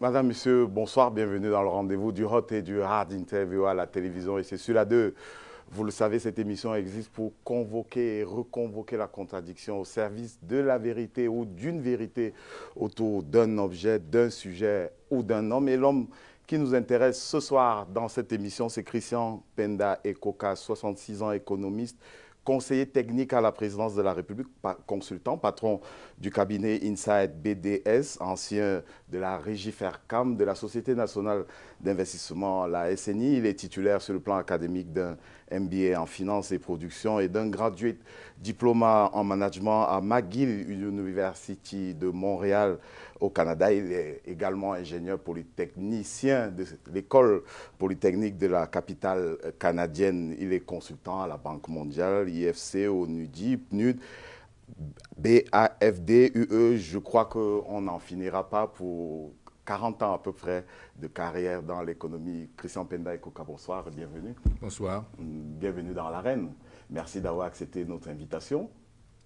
Madame, Monsieur, bonsoir, bienvenue dans le rendez-vous du Hot et du Hard Interview à la télévision et c'est sur la 2. Vous le savez, cette émission existe pour convoquer et reconvoquer la contradiction au service de la vérité ou d'une vérité autour d'un objet, d'un sujet ou d'un homme. Et l'homme qui nous intéresse ce soir dans cette émission, c'est Christian Penda Ekoka, 66 ans, économiste, conseiller technique à la présidence de la République, consultant, patron du cabinet Inside BDS, ancien de la Régie Fercam, de la Société nationale d'investissement, la SNI. Il est titulaire sur le plan académique d'un MBA en finance et production et d'un graduate diplôme en management à McGill University de Montréal au Canada. Il est également ingénieur polytechnicien de l'école polytechnique de la capitale canadienne. Il est consultant à la Banque mondiale, IFC, au NUDI, PNUD, BAFD, UE. Je crois qu'on n'en finira pas pour 40 ans à peu près de carrière dans l'économie. Christian Penda Ekoka, bonsoir et bienvenue. Bonsoir. Bienvenue dans l'arène. Merci d'avoir accepté notre invitation.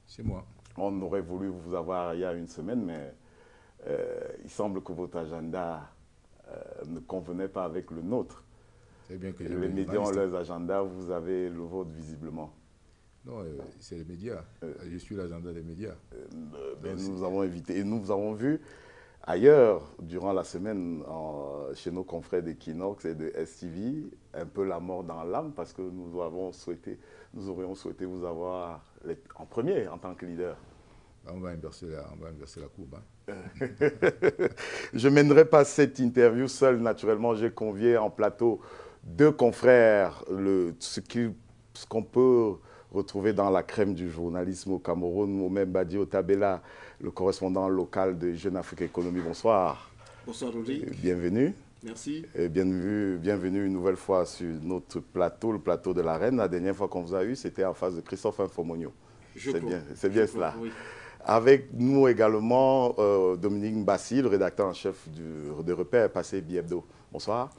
C'est moi. On aurait voulu vous avoir il y a une semaine, mais il semble que votre agenda ne convenait pas avec le nôtre. C'est bien que les médias ont leurs agendas, vous avez le vôtre visiblement. Non, c'est les médias. Je suis l'agenda des médias. Nous vous avons invité et nous vous avons vu ailleurs durant la semaine chez nos confrères d'Equinox et de STV, un peu la mort dans l'âme parce que nous aurions souhaité vous avoir en premier en tant que leader. On va inverser la courbe. Hein. Je ne mènerai pas cette interview seul, naturellement. J'ai convié en plateau deux confrères, ce qu'on peut retrouver dans la crème du journalisme au Cameroun, Mohamed Badi Otabela, le correspondant local de Jeune Afrique Économie. Bonsoir. Bonsoir, Rodrigue. Bienvenue. Merci. Et bienvenue une nouvelle fois sur notre plateau, le plateau de l'Arène. La dernière fois qu'on vous a eu, c'était en face de Christophe Infomonio. C'est bien cela. Oui. Avec nous également Dominique Mbassi, le rédacteur en chef de Repère Passé Biebdo. Bonsoir.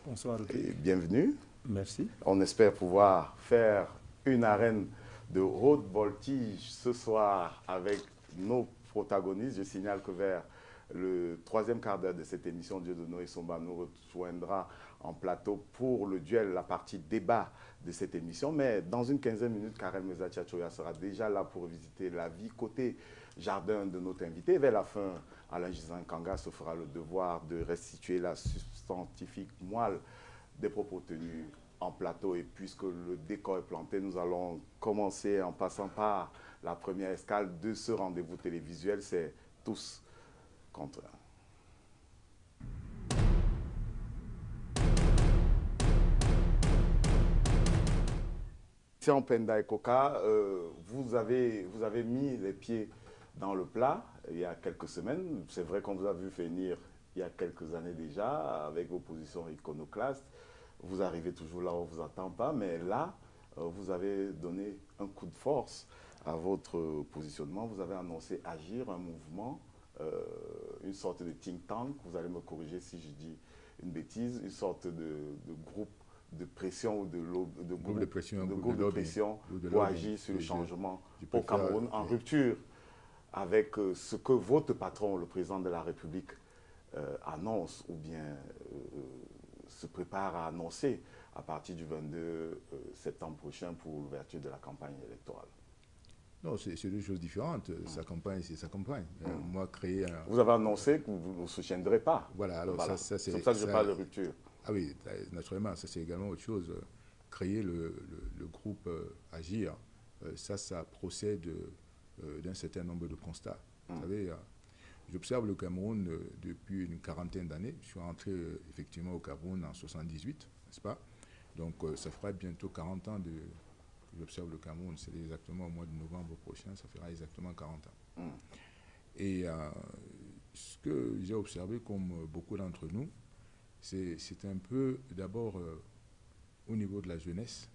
Bonsoir. Et bienvenue. Merci. On espère pouvoir faire une arène de haute voltige ce soir avec nos protagonistes. Je signale que vers le troisième quart d'heure de cette émission, Dieudonné et Somba nous rejoindra en plateau pour le duel, la partie débat de cette émission. Mais dans une quinzaine de minutes, Karen Meza-Tchatchoya sera déjà là pour visiter la vie côté jardin de notre invité. Vers la fin, Alain Gizan Kanga se fera le devoir de restituer la substantifique moelle des propos tenus en plateau. Et puisque le décor est planté, nous allons commencer en passant par la première escale de ce rendez-vous télévisuel. C'est tous contre un. Christian Penda Ekoka, vous avez mis les pieds dans le plat il y a quelques semaines. C'est vrai qu'on vous a vu venir il y a quelques années déjà avec vos positions iconoclastes. Vous arrivez toujours là où on ne vous attend pas, mais là, vous avez donné un coup de force à votre positionnement. Vous avez annoncé agir, un mouvement, une sorte de think tank. Vous allez me corriger si je dis une bêtise, une sorte de groupe de pression ou de groupe de pression pour agir sur le changement au Cameroun en rupture avec ce que votre patron, le président de la République, annonce ou bien se prépare à annoncer à partir du 22 septembre prochain pour l'ouverture de la campagne électorale. Non, c'est deux choses différentes. Sa campagne, c'est sa campagne. Moi, créer un... Vous avez annoncé que vous ne soutiendrez pas. Voilà, alors voilà. Ça c'est pour ça que je parle de rupture. Ah oui, naturellement, ça c'est également autre chose. Créer le groupe Agir, ça procède d'un certain nombre de constats. Vous savez, j'observe le Cameroun depuis une quarantaine d'années. Je suis rentré effectivement au Cameroun en 1978, n'est-ce pas? Donc ça fera bientôt 40 ans que j'observe le Cameroun. C'est exactement au mois de novembre prochain, ça fera exactement 40 ans. Et ce que j'ai observé, comme beaucoup d'entre nous, c'est un peu d'abord au niveau de la jeunesse.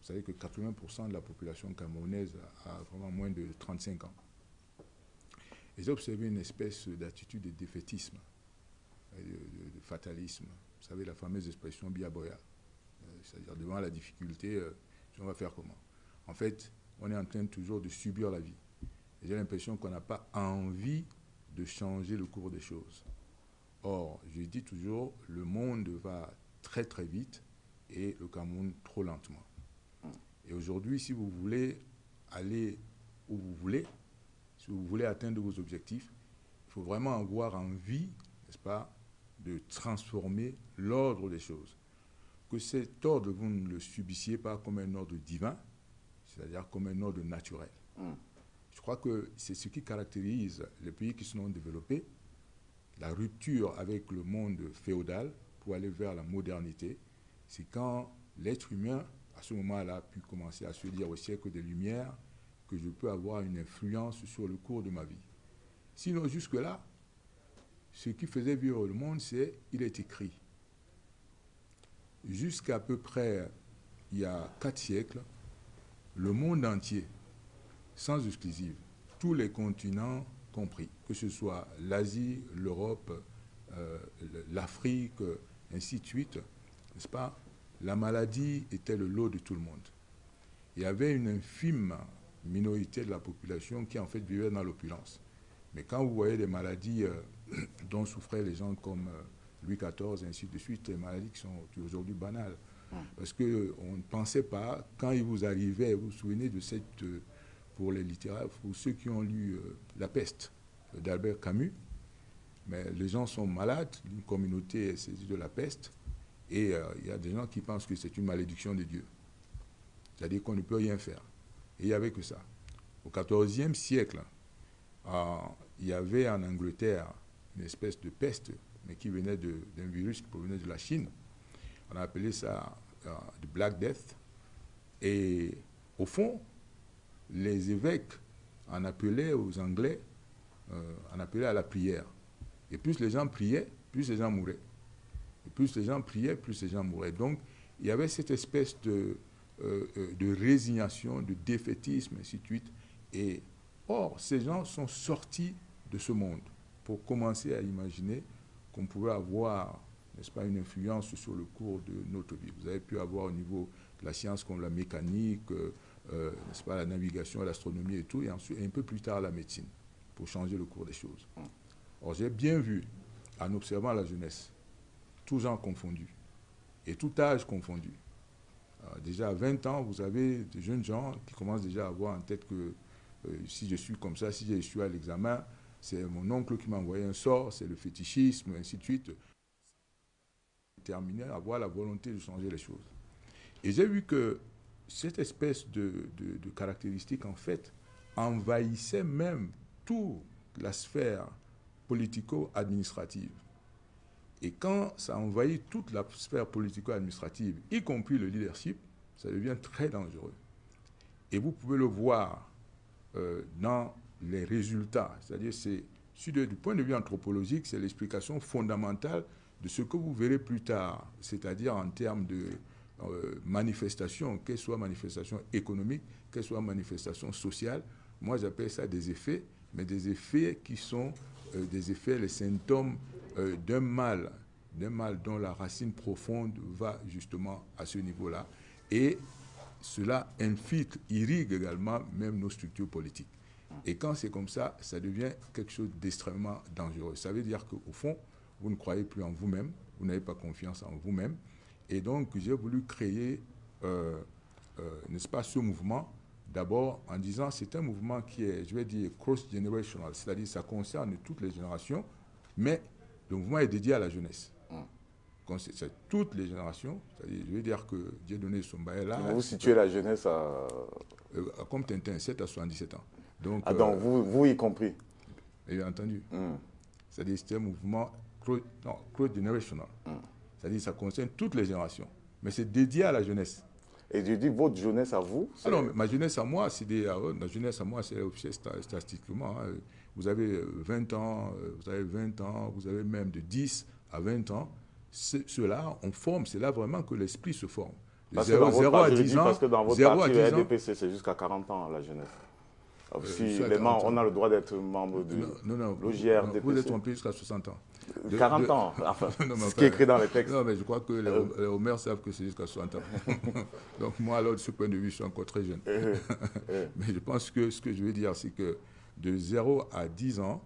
Vous savez que 80% de la population camerounaise a vraiment moins de 35 ans. Et j'ai observé une espèce d'attitude de défaitisme, de fatalisme. Vous savez, la fameuse expression biaboya. C'est-à-dire, devant la difficulté, on va faire comment? En fait, on est en train toujours de subir la vie. J'ai l'impression qu'on n'a pas envie de changer le cours des choses. Or, je dis toujours, le monde va très très vite et le Cameroun trop lentement. Et aujourd'hui, si vous voulez aller où vous voulez, si vous voulez atteindre vos objectifs, il faut vraiment avoir envie, n'est-ce pas, de transformer l'ordre des choses. Que cet ordre, vous ne le subissiez pas comme un ordre divin, c'est-à-dire comme un ordre naturel. Je crois que c'est ce qui caractérise les pays qui sont développés, la rupture avec le monde féodal pour aller vers la modernité. C'est quand l'être humain, à ce moment-là, a pu commencer à se dire au siècle des Lumières que je peux avoir une influence sur le cours de ma vie. Sinon, jusque-là, ce qui faisait vivre le monde, c'est qu'il est écrit. Jusqu'à peu près, il y a 4 siècles, le monde entier, sans exclusive, tous les continents compris, que ce soit l'Asie, l'Europe, l'Afrique, ainsi de suite, n'est-ce pas? La maladie était le lot de tout le monde. Il y avait une infime minorité de la population qui en fait vivait dans l'opulence. Mais quand vous voyez des maladies dont souffraient les gens comme Louis XIV, ainsi de suite, des maladies qui sont aujourd'hui banales. Parce qu'on ne pensait pas, quand il vous arrivait, vous vous souvenez de cette, pour les littéraires, pour ceux qui ont lu La peste d'Albert Camus, mais les gens sont malades, une communauté est saisie de la peste, et il y a des gens qui pensent que c'est une malédiction de Dieu. C'est-à-dire qu'on ne peut rien faire. Et il n'y avait que ça. Au XIVe siècle, il y avait en Angleterre une espèce de peste, mais qui venait d'un virus qui provenait de la Chine. On a appelé ça the Black Death. Et au fond, les évêques en appelaient aux Anglais, en appelaient à la prière. Et plus les gens priaient, plus les gens mouraient. Et plus les gens priaient, plus les gens mouraient. Donc, il y avait cette espèce de résignation, de défaitisme, ainsi de suite. Et or, ces gens sont sortis de ce monde pour commencer à imaginer qu'on pouvait avoir, n'est-ce pas, une influence sur le cours de notre vie. Vous avez pu avoir au niveau de la science comme la mécanique, n'est-ce pas, la navigation, l'astronomie et tout, et ensuite, un peu plus tard, la médecine, pour changer le cours des choses. Or, j'ai bien vu, en observant la jeunesse, tous gens confondus, et tout âge confondu. Déjà à 20 ans, vous avez des jeunes gens qui commencent déjà à avoir en tête que si je suis comme ça, si j'ai échoué à l'examen, c'est mon oncle qui m'a envoyé un sort, c'est le fétichisme, ainsi de suite. Terminé à avoir la volonté de changer les choses. Et j'ai vu que cette espèce de caractéristique, en fait, envahissait même toute la sphère politico-administrative. Et quand ça envahit toute la sphère politico-administrative, y compris le leadership, ça devient très dangereux. Et vous pouvez le voir dans les résultats. C'est-à-dire, du point de vue anthropologique, c'est l'explication fondamentale de ce que vous verrez plus tard, c'est-à-dire en termes de manifestations, qu'elles soient manifestations économiques, qu'elles soient manifestations sociales. Moi, j'appelle ça des effets, mais des effets qui sont des effets, les symptômes d'un mal dont la racine profonde va justement à ce niveau-là. Et cela infiltre, irrigue également même nos structures politiques. Et quand c'est comme ça, ça devient quelque chose d'extrêmement dangereux. Ça veut dire qu'au fond, vous ne croyez plus en vous-même, vous n'avez pas confiance en vous-même. Et donc, j'ai voulu créer, n'est-ce pas, ce mouvement, d'abord en disant c'est un mouvement qui est, je vais dire, cross-generational, c'est-à-dire ça concerne toutes les générations, mais le mouvement est dédié à la jeunesse. C'est toutes les générations, c'est-à-dire, je veux dire que Dieu donné son bail là. Vous situez la jeunesse à... comme Tintin, 7 à 77 ans. Donc, vous y compris. Bien entendu. C'est-à-dire c'est un mouvement cross-generational. C'est-à-dire ça concerne toutes les générations, mais c'est dédié à la jeunesse. Et je dis votre jeunesse à vous? Alors, ma jeunesse à moi, c'est officiel statistiquement. Hein. Vous avez 20 ans, vous avez même de 10 à 20 ans. Ceux-là, on forme, c'est là vraiment que l'esprit se forme. Parce que dans votre parti, le RDPC, c'est jusqu'à 40 ans, la jeunesse. Si on a le droit d'être membre du l'OJRDPC. Vous êtes trompé jusqu'à 60 ans. 40 ans, enfin, ce qui est écrit dans les textes. Non, mais je crois que les Homères savent que c'est jusqu'à 60 ans. Donc moi, alors, de ce point de vue, je suis encore très jeune. Mais je pense que ce que je veux dire, c'est que de 0 à 10 ans,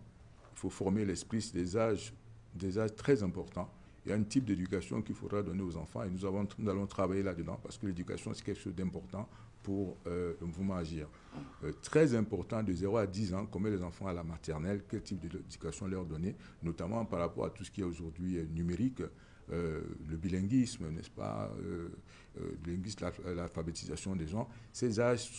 il faut former l'esprit, c'est des âges des âges très importants. Il y a un type d'éducation qu'il faudra donner aux enfants et nous allons travailler là-dedans parce que l'éducation, c'est quelque chose d'important pour le mouvement Agir. Très important, de 0 à 10 ans, qu'on met les enfants à la maternelle, quel type d'éducation leur donner, notamment par rapport à tout ce qui est aujourd'hui numérique, le bilinguisme, n'est-ce pas, l'alphabétisation des gens. Ces âges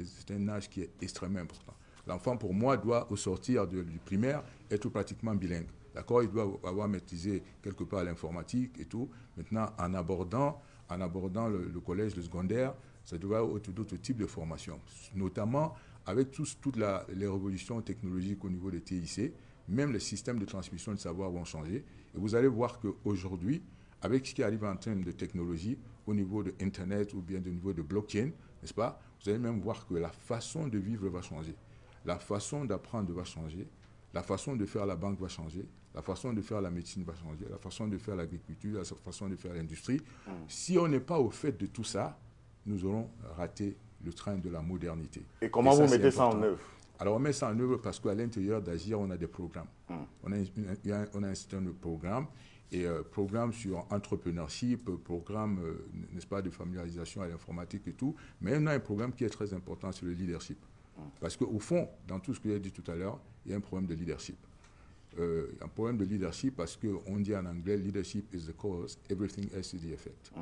c'est un âge qui est extrêmement important. L'enfant, pour moi, doit, au sortir du primaire, être pratiquement bilingue. D'accord, il doit avoir maîtrisé quelque part l'informatique et tout. Maintenant, en abordant le collège, le secondaire, ça doit être d'autres types de formations, notamment avec toutes les révolutions technologiques au niveau des TIC, même les systèmes de transmission de savoir vont changer. Et vous allez voir qu'aujourd'hui, avec ce qui arrive en termes de technologie, au niveau de Internet ou bien au niveau de blockchain, n'est-ce pas, vous allez même voir que la façon de vivre va changer, la façon d'apprendre va changer, la façon de faire la banque va changer, la façon de faire la médecine va changer, la façon de faire l'agriculture, la façon de faire l'industrie. Si on n'est pas au fait de tout ça, nous aurons raté le train de la modernité. Et comment vous mettez ça en œuvre? Alors on met ça en œuvre parce qu'à l'intérieur d'Agir, on a des programmes. On a un certain nombre de programmes, et programmes sur entrepreneurship, programmes, n'est-ce pas, de familiarisation à l'informatique et tout. Mais on a un programme qui est très important sur le leadership. Parce qu'au fond, dans tout ce que j'ai dit tout à l'heure, il y a un problème de leadership. Un problème de leadership parce qu'on dit en anglais, leadership is the cause, everything else is the effect.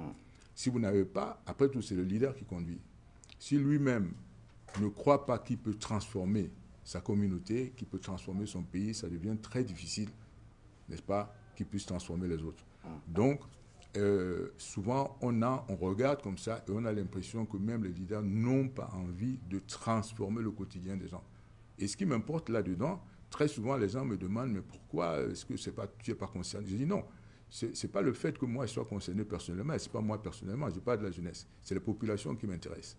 Si vous n'avez pas, après tout, c'est le leader qui conduit. Si lui-même ne croit pas qu'il peut transformer sa communauté, qu'il peut transformer son pays, ça devient très difficile, n'est-ce pas, qu'il puisse transformer les autres. Donc, souvent, on regarde comme ça et on a l'impression que même les leaders n'ont pas envie de transformer le quotidien des gens. Et ce qui m'importe là-dedans, très souvent, les gens me demandent, mais pourquoi est-ce que tu n'es pas concerné? Je dis non. Ce n'est pas le fait que moi je sois concerné personnellement, ce n'est pas moi personnellement, je parle de la jeunesse. C'est les populations qui m'intéressent.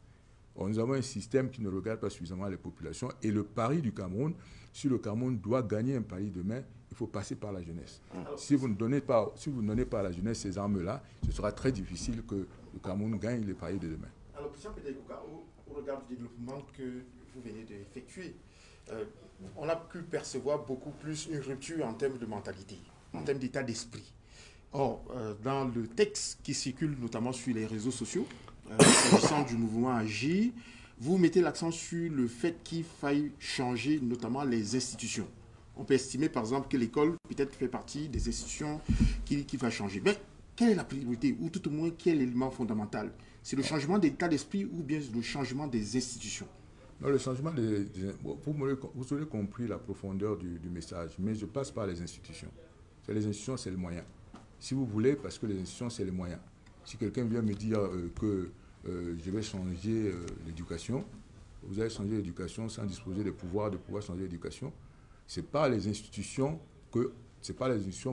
Nous avons un système qui ne regarde pas suffisamment les populations. Et le pari du Cameroun, si le Cameroun doit gagner un pari demain, il faut passer par la jeunesse. Si vous ne donnez pas à la jeunesse ces armes-là, ce sera très difficile que le Cameroun gagne les paris de demain. Alors, président Pédaïkouka, au regard du développement que vous venez d'effectuer, on a pu percevoir beaucoup plus une rupture en termes de mentalité, en termes d'état d'esprit. Or, dans le texte qui circule notamment sur les réseaux sociaux, s'agissant du mouvement Agir, vous mettez l'accent sur le fait qu'il faille changer notamment les institutions. On peut estimer par exemple que l'école peut-être fait partie des institutions qui va changer. Mais quelle est la priorité, ou tout au moins quel est l'élément fondamental? C'est le changement d'état d'esprit ou bien le changement des institutions? Non, le changement vous aurez compris la profondeur du message, mais je passe par les institutions. Les institutions, c'est le moyen. Si vous voulez, parce que les institutions, c'est les moyens. Si quelqu'un vient me dire que je vais changer l'éducation, vous allez changer l'éducation sans disposer des pouvoirs de pouvoir changer l'éducation. Ce n'est pas les institutions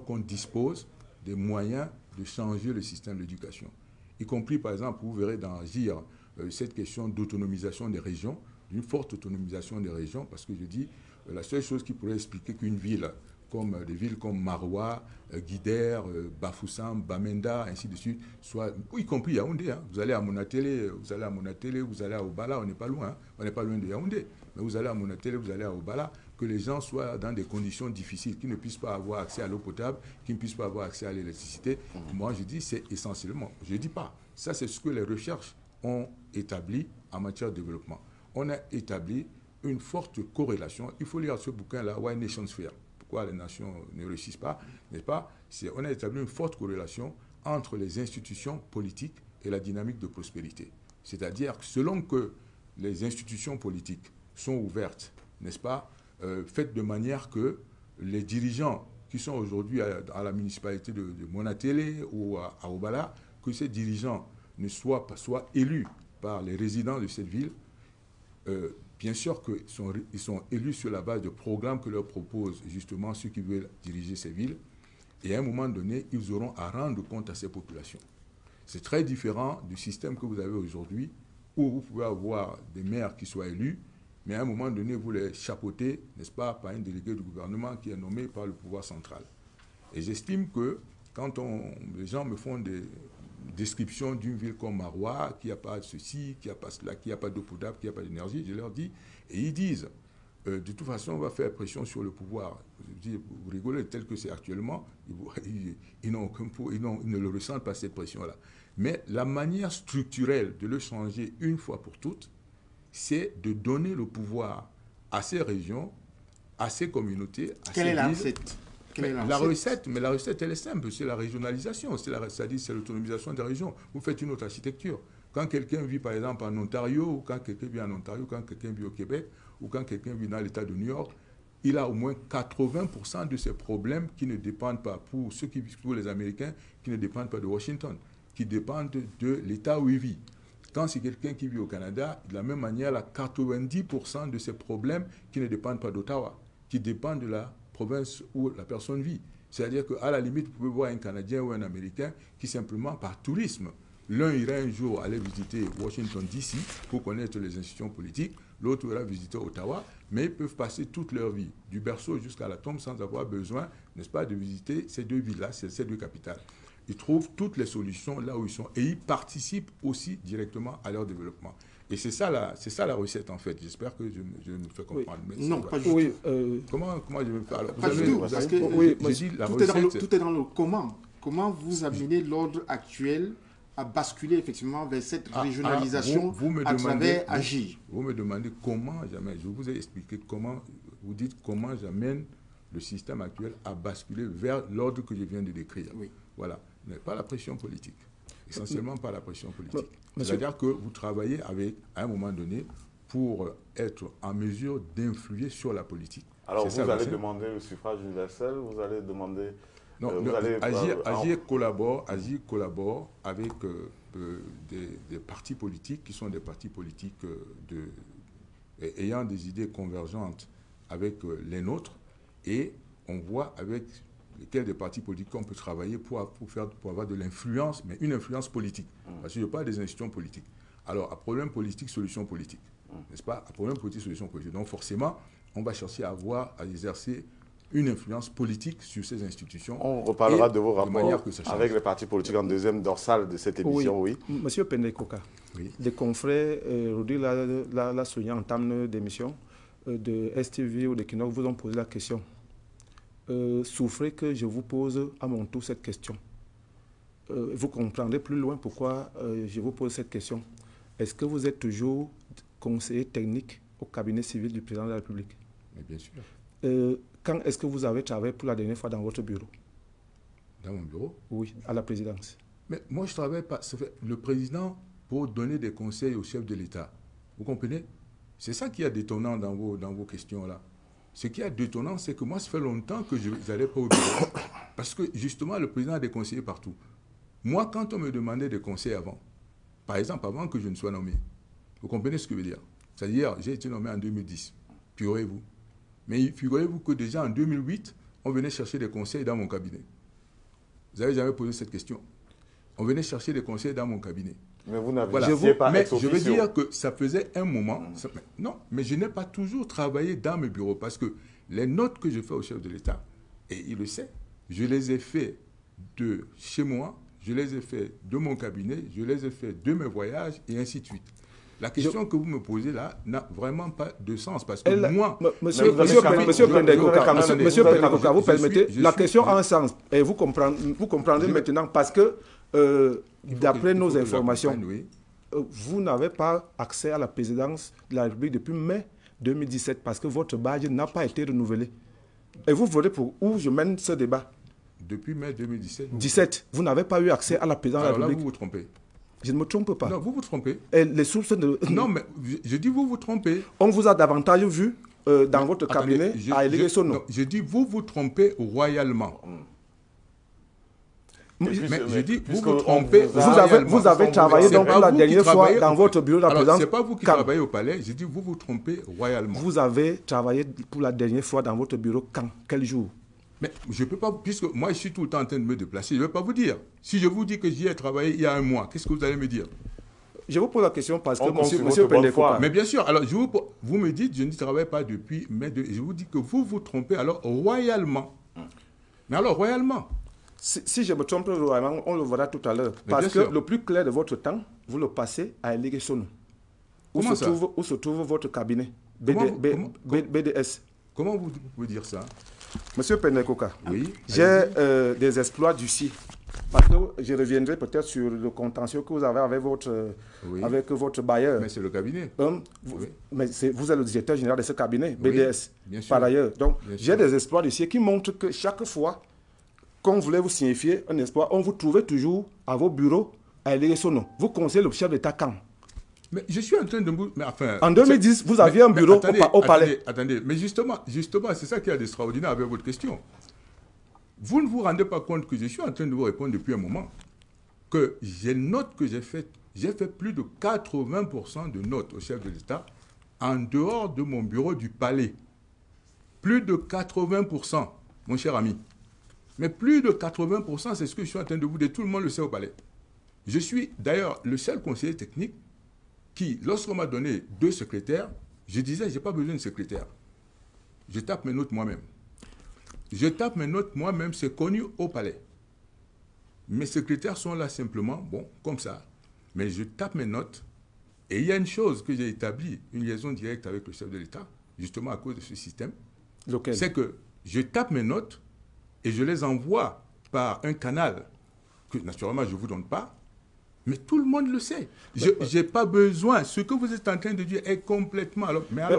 qu'on dispose des moyens de changer le système d'éducation. Y compris, par exemple, vous verrez dans Agir cette question d'autonomisation des régions, d'une forte autonomisation des régions, parce que je dis, la seule chose qui pourrait expliquer qu'une ville, comme des villes comme Maroua, Guider, Bafoussam, Bamenda, ainsi de suite, y compris Yaoundé. Vous allez à Monatélé, vous allez à Obala, on n'est pas loin, on n'est pas loin de Yaoundé. Mais vous allez à Monatélé, vous allez à Obala, que les gens soient dans des conditions difficiles, qu'ils ne puissent pas avoir accès à l'eau potable, qu'ils ne puissent pas avoir accès à l'électricité. Moi, je dis, c'est essentiellement, je ne dis pas, ça c'est ce que les recherches ont établi en matière de développement. On a établi une forte corrélation. Il faut lire ce bouquin-là, Why Nations Fail. Pourquoi les nations ne réussissent pas, n'est-ce pas? On a établi une forte corrélation entre les institutions politiques et la dynamique de prospérité. C'est-à-dire que selon que les institutions politiques sont ouvertes, n'est-ce pas, faites de manière que les dirigeants qui sont aujourd'hui à la municipalité de Monatélé ou à Obala, que ces dirigeants soient élus par les résidents de cette ville. Bien sûr qu'ils sont élus sur la base de programmes que leur proposent justement ceux qui veulent diriger ces villes. Et à un moment donné, ils auront à rendre compte à ces populations. C'est très différent du système que vous avez aujourd'hui, où vous pouvez avoir des maires qui soient élus, mais à un moment donné, vous les chapeautez, n'est-ce pas, par un délégué du gouvernement qui est nommé par le pouvoir central. Et j'estime que quand les gens me font des description d'une ville comme Maroua, qui n'a pas ceci, qui n'a pas cela, qui n'a pas d'eau potable, qui n'a pas d'énergie, je leur dis, et ils disent de toute façon, on va faire pression sur le pouvoir. Je dis, vous rigolez, tel que c'est actuellement, ils n'ont aucun pouvoir, ils ne le ressentent pas, cette pression-là. Mais la manière structurelle de le changer une fois pour toutes, c'est de donner le pouvoir à ces régions, à ces communautés, à Quelle ces est la villes. recette? La recette, elle est simple, c'est la régionalisation, c'est-à-dire c'est l'autonomisation des régions. Vous faites une autre architecture. Quand quelqu'un vit, par exemple, en Ontario, ou quand quelqu'un vit en Ontario, quand quelqu'un vit au Québec, ou quand quelqu'un vit dans l'État de New York, il a au moins 80% de ses problèmes qui ne dépendent pas, pour les Américains, qui ne dépendent pas de Washington, qui dépendent de l'État où il vit. Quand c'est quelqu'un qui vit au Canada, de la même manière, il a 90% de ses problèmes qui ne dépendent pas d'Ottawa, qui dépendent de la province où la personne vit. C'est-à-dire qu'à la limite, vous pouvez voir un Canadien ou un Américain qui simplement, par tourisme, l'un ira un jour aller visiter Washington DC pour connaître les institutions politiques, l'autre ira visiter Ottawa, mais ils peuvent passer toute leur vie, du berceau jusqu'à la tombe, sans avoir besoin, n'est-ce pas, de visiter ces deux villes-là, ces deux capitales. Ils trouvent toutes les solutions là où ils sont et ils participent aussi directement à leur développement. Et c'est ça la recette en fait. J'espère que je me fais comprendre. Oui. Mais Non, pas du tout. Oui, comment je me fais alors, pas du tout, parce que tout est dans le comment. Comment vous amenez l'ordre actuel à basculer effectivement vers cette régionalisation à travers Agir. Vous me demandez comment j'amène. Je vous ai expliqué comment. Vous dites comment j'amène le système actuel à basculer vers l'ordre que je viens de décrire. Oui. Voilà. Mais pas la pression politique. Essentiellement pas la pression politique. C'est-à-dire que vous travaillez avec, à un moment donné, pour être en mesure d'influer sur la politique. Alors vous allez demander le suffrage universel, vous allez demander... Non, Agir collabore avec des partis politiques qui sont des partis politiques ayant des idées convergentes avec les nôtres, et on voit avec lesquels des partis politiques on peut travailler pour avoir de l'influence, mais une influence politique. Parce que je parle des institutions politiques. Alors, à problème politique, solution politique. N'est-ce pas? À problème politique, solution politique. Donc, forcément, on va chercher à exercer une influence politique sur ces institutions. On reparlera de vos rapports avec les partis politiques en deuxième dorsale de cette émission, oui. Monsieur Pendekoka, les confrères, Rudy l'a souligné en termes d'émission, de STV ou de Kinok vous ont posé la question. Souffrez que je vous pose à mon tour cette question. Vous comprendrez plus loin pourquoi je vous pose cette question. Est-ce que vous êtes toujours conseiller technique au cabinet civil du président de la République? Mais bien sûr. Quand est-ce que vous avez travaillé pour la dernière fois dans votre bureau? Dans mon bureau? Oui, à la présidence. Mais moi, je travaille pas. Le président, pour donner des conseils au chef de l'État. Vous comprenez? C'est ça qui est détonnant dans vos questions-là. Ce qui est détonnant, c'est que moi, ça fait longtemps que je n'allais pas au bureau. Parce que, justement, le président a des conseillers partout. Moi, quand on me demandait des conseils avant, par exemple, avant que je ne sois nommé, vous comprenez ce que je veux dire? C'est-à-dire, j'ai été nommé en 2010. Figurez-vous. Mais figurez-vous que déjà en 2008, on venait chercher des conseils dans mon cabinet. Vous n'avez jamais posé cette question. On venait chercher des conseils dans mon cabinet. Mais vous n'avez pas mais je veux dire que ça faisait un moment. Non, mais je n'ai pas toujours travaillé dans mes bureaux parce que les notes que je fais au chef de l'État, et il le sait, je les ai fait de chez moi, je les ai fait de mon cabinet, je les ai fait de mes voyages et ainsi de suite. La question que vous me posez là n'a vraiment pas de sens parce que moi... Monsieur Pendekoka, vous permettez, la question a un sens et vous comprendrez maintenant parce que d'après nos informations, vous n'avez pas accès à la présidence de la République depuis mai 2017 parce que votre badge n'a pas été renouvelé. Et vous voulez pour où je mène ce débat? Depuis mai 2017 vous n'avez pas eu accès à la présidence de la République. Là, vous vous trompez. Je ne me trompe pas. Non, vous vous trompez. Et les sources de... Non, mais je dis vous vous trompez. On vous a davantage vu dans votre cabinet à élever son nom. Je dis vous vous trompez royalement. Mais je dis vous vous trompez. Vous avez travaillé donc pour la dernière fois dans votre bureau de la présidence. Ce n'est pas vous qui travaillez au palais. Je dis vous vous trompez royalement. Vous avez travaillé pour la dernière fois dans votre bureau quand? Quel jour? Mais je ne peux pas, puisque moi je suis tout le temps en train de me déplacer, je ne vais pas vous dire. Si je vous dis que j'y ai travaillé il y a un mois, qu'est-ce que vous allez me dire? Je vous pose la question parce que monsieur Pendekoka. Mais bien sûr, alors vous me dites, je ne travaille pas depuis mai, je vous dis que vous vous trompez alors royalement. Mais alors royalement. Si je me trompe royalement, on le verra tout à l'heure. Parce que le plus clair de votre temps, vous le passez à Eligé Sonou. Où se trouve votre cabinet? BDS. Comment vous pouvez dire ça? Monsieur Pendekoka, oui, j'ai des exploits du CIE. Parce que je reviendrai peut-être sur le contentieux que vous avez avec votre bailleur. Mais c'est le cabinet. Mais vous êtes le directeur général de ce cabinet, oui, BDS, bien sûr. Par ailleurs. Donc, j'ai des exploits du CIE qui montrent que chaque fois qu'on voulait vous signifier un exploit, on vous trouvait toujours à vos bureaux à élire son nom. Vous conseillez le chef d'État quand? Mais je suis en train de... Mais enfin, en 2010, vous aviez un bureau au palais. Attendez, mais justement, c'est ça qui est d'extraordinaire avec votre question. Vous ne vous rendez pas compte que je suis en train de vous répondre depuis un moment que j'ai note que j'ai fait plus de 80% de notes au chef de l'État en dehors de mon bureau du palais. Plus de 80%, mon cher ami. Mais plus de 80%, c'est ce que je suis en train de vous dire. Tout le monde le sait au palais. Je suis d'ailleurs le seul conseiller technique qui, lorsqu'on m'a donné 2 secrétaires, je disais, je n'ai pas besoin de secrétaire. Je tape mes notes moi-même. Je tape mes notes moi-même, c'est connu au palais. Mes secrétaires sont là simplement, bon, comme ça. Mais je tape mes notes. Et il y a une chose que j'ai établie, une liaison directe avec le chef de l'État, justement à cause de ce système. C'est que je tape mes notes et je les envoie par un canal que, naturellement, je ne vous donne pas. Mais tout le monde le sait. Je n'ai pas besoin. Ce que vous êtes en train de dire est complètement...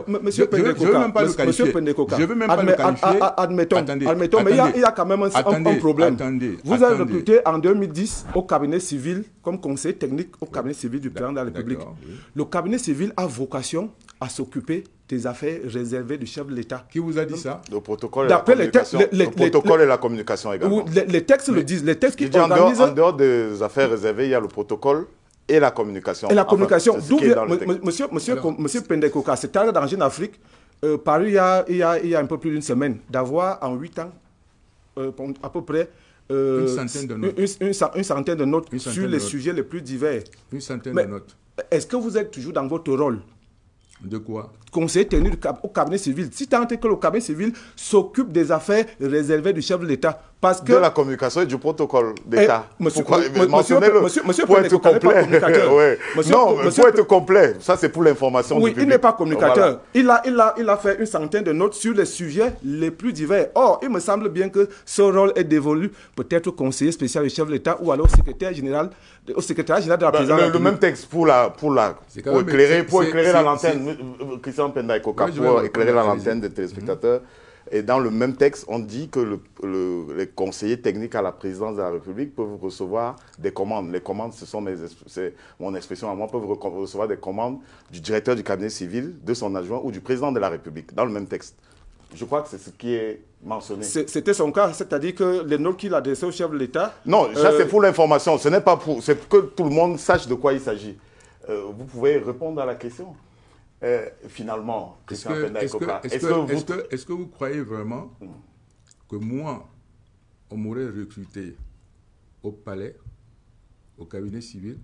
Monsieur Pendekoka, je ne veux même pas le qualifier. Je ne veux même pas le qualifier. Admettons, mais il y a quand même un problème. Vous avez recruté en 2010 au cabinet civil, comme conseiller technique au cabinet civil du président de la République. Oui. Le cabinet civil a vocation à s'occuper des affaires réservées du chef de l'État. Qui vous a dit ça? Le protocole et la communication également. Les textes le disent. Les textes qui organisent... En dehors des affaires réservées, il y a le protocole et la communication. Et la communication. Monsieur Pendekoka, c'est arrivé dans Jeune Afrique, paru il y a un peu plus d'une semaine, d'avoir en 8 ans, à peu près, une centaine de notes, une centaine de notes sur les sujets les plus divers. Une centaine de notes. Est-ce que vous êtes toujours dans votre rôle? De quoi? Conseiller technique au cabinet civil. Si tant est que le cabinet civil s'occupe des affaires réservées du chef de l'État. Parce que... De la communication et du protocole d'État. Monsieur pour être complet. Pour être complet. Ça, c'est pour l'information du public. Oui, il n'est pas communicateur. Voilà. Il a fait une centaine de notes sur les sujets les plus divers. Or, il me semble bien que ce rôle est dévolu peut-être au conseiller spécial du chef de l'État ou alors au secrétaire général de la présidence. Le même texte pour éclairer la lanterne, Christian Pendekoka, pour éclairer la lanterne des téléspectateurs. Et dans le même texte, on dit que les conseillers techniques à la présidence de la République peuvent recevoir des commandes. Les commandes, c'est mon expression à moi, peuvent recevoir des commandes du directeur du cabinet civil, de son adjoint ou du président de la République, dans le même texte. Je crois que c'est ce qui est mentionné. C'était son cas, c'est-à-dire que les notes qu'il adressait au chef de l'État... Non, ça c'est pour l'information, ce n'est pas pour... C'est que tout le monde sache de quoi il s'agit. Vous pouvez répondre à la question. Finalement, Christian Pendekoka, est-ce que vous croyez vraiment que moi, on m'aurait recruté au palais, au cabinet civil,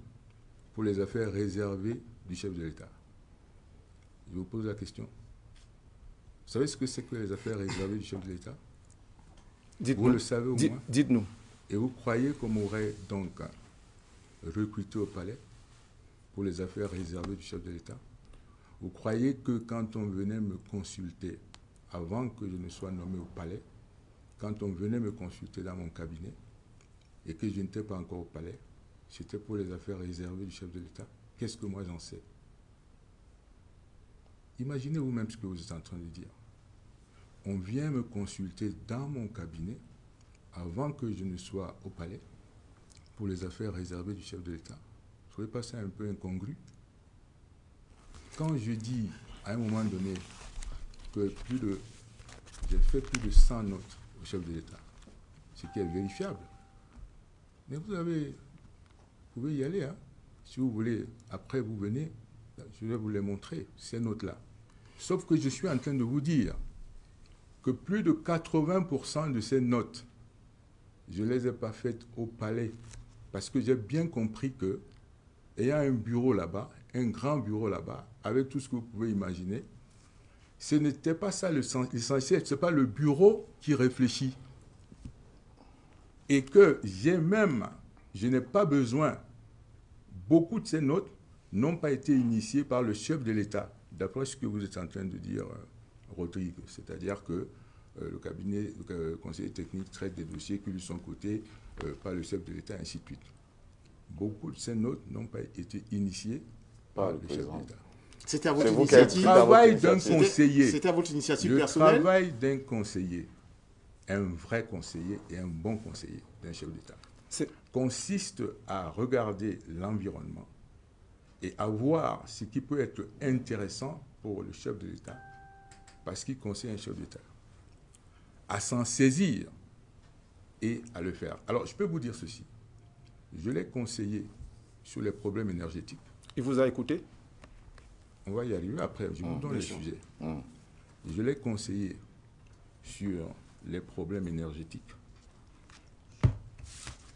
pour les affaires réservées du chef de l'État? Je vous pose la question. Vous savez ce que c'est que les affaires réservées du chef de l'État? Vous le savez au moins? Dites-nous. Et vous croyez qu'on m'aurait donc recruté au palais pour les affaires réservées du chef de l'État? Vous croyez que quand on venait me consulter, avant que je ne sois nommé au palais, quand on venait me consulter dans mon cabinet, et que je n'étais pas encore au palais, c'était pour les affaires réservées du chef de l'État? Qu'est-ce que moi j'en sais? Imaginez vous-même ce que vous êtes en train de dire. On vient me consulter dans mon cabinet, avant que je ne sois au palais, pour les affaires réservées du chef de l'État. Vous ne trouvez pas ça un peu incongru? Quand je dis, à un moment donné, que j'ai fait plus de 100 notes au chef de l'État, ce qui est vérifiable, mais vous pouvez y aller, hein. Si vous voulez, après vous venez, je vais vous les montrer, ces notes-là. Sauf que je suis en train de vous dire que plus de 80% de ces notes, je ne les ai pas faites au palais, parce que j'ai bien compris que, ayant un bureau là-bas, un grand bureau là-bas, avec tout ce que vous pouvez imaginer, ce n'était pas ça l'essentiel, ce n'est pas le bureau qui réfléchit. Et que je n'ai pas besoin, beaucoup de ces notes n'ont pas été initiées par le chef de l'État. d'après ce que vous êtes en train de dire, Rodrigue, c'est-à-dire que le cabinet, le conseiller technique traite des dossiers qui lui sont cotés par le chef de l'État, ainsi de suite. Beaucoup de ces notes n'ont pas été initiées par le chef de l'État. C'était à votre initiative. Le travail d'un conseiller. C'était à votre initiative personnelle. Le travail d'un conseiller, un vrai conseiller et un bon conseiller d'un chef d'État, consiste à regarder l'environnement et à voir ce qui peut être intéressant pour le chef de l'État, parce qu'il conseille un chef d'État, à s'en saisir et à le faire. Alors, je peux vous dire ceci. Je l'ai conseillé sur les problèmes énergétiques. Il vous a écouté? On va y arriver après. Je vous donne les sujets. Je l'ai conseillé sur les problèmes énergétiques.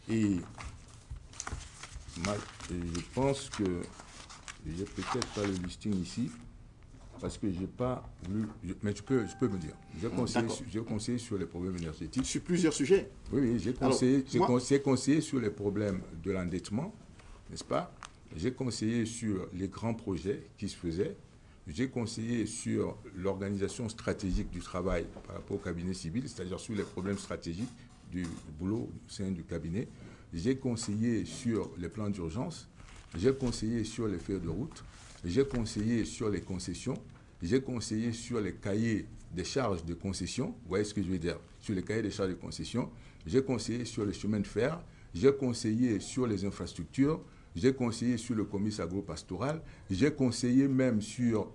Et je pense que j'ai peut-être pas le listing ici, parce que je n'ai pas voulu... mais je peux me dire. J'ai conseillé sur les problèmes énergétiques. Sur plusieurs sujets? Oui, j'ai conseillé sur les problèmes de l'endettement, n'est-ce pas? J'ai conseillé sur les grands projets qui se faisaient. J'ai conseillé sur l'organisation stratégique du travail par rapport au cabinet civil, c'est-à-dire sur les problèmes stratégiques du boulot au sein du cabinet. J'ai conseillé sur les plans d'urgence. J'ai conseillé sur les feux de route. J'ai conseillé sur les concessions. J'ai conseillé sur les cahiers des charges de concession. Vous voyez ce que je veux dire? Sur les cahiers des charges de concession. J'ai conseillé sur les chemins de fer. J'ai conseillé sur les infrastructures. J'ai conseillé sur le commerce agro-pastoral. J'ai conseillé même sur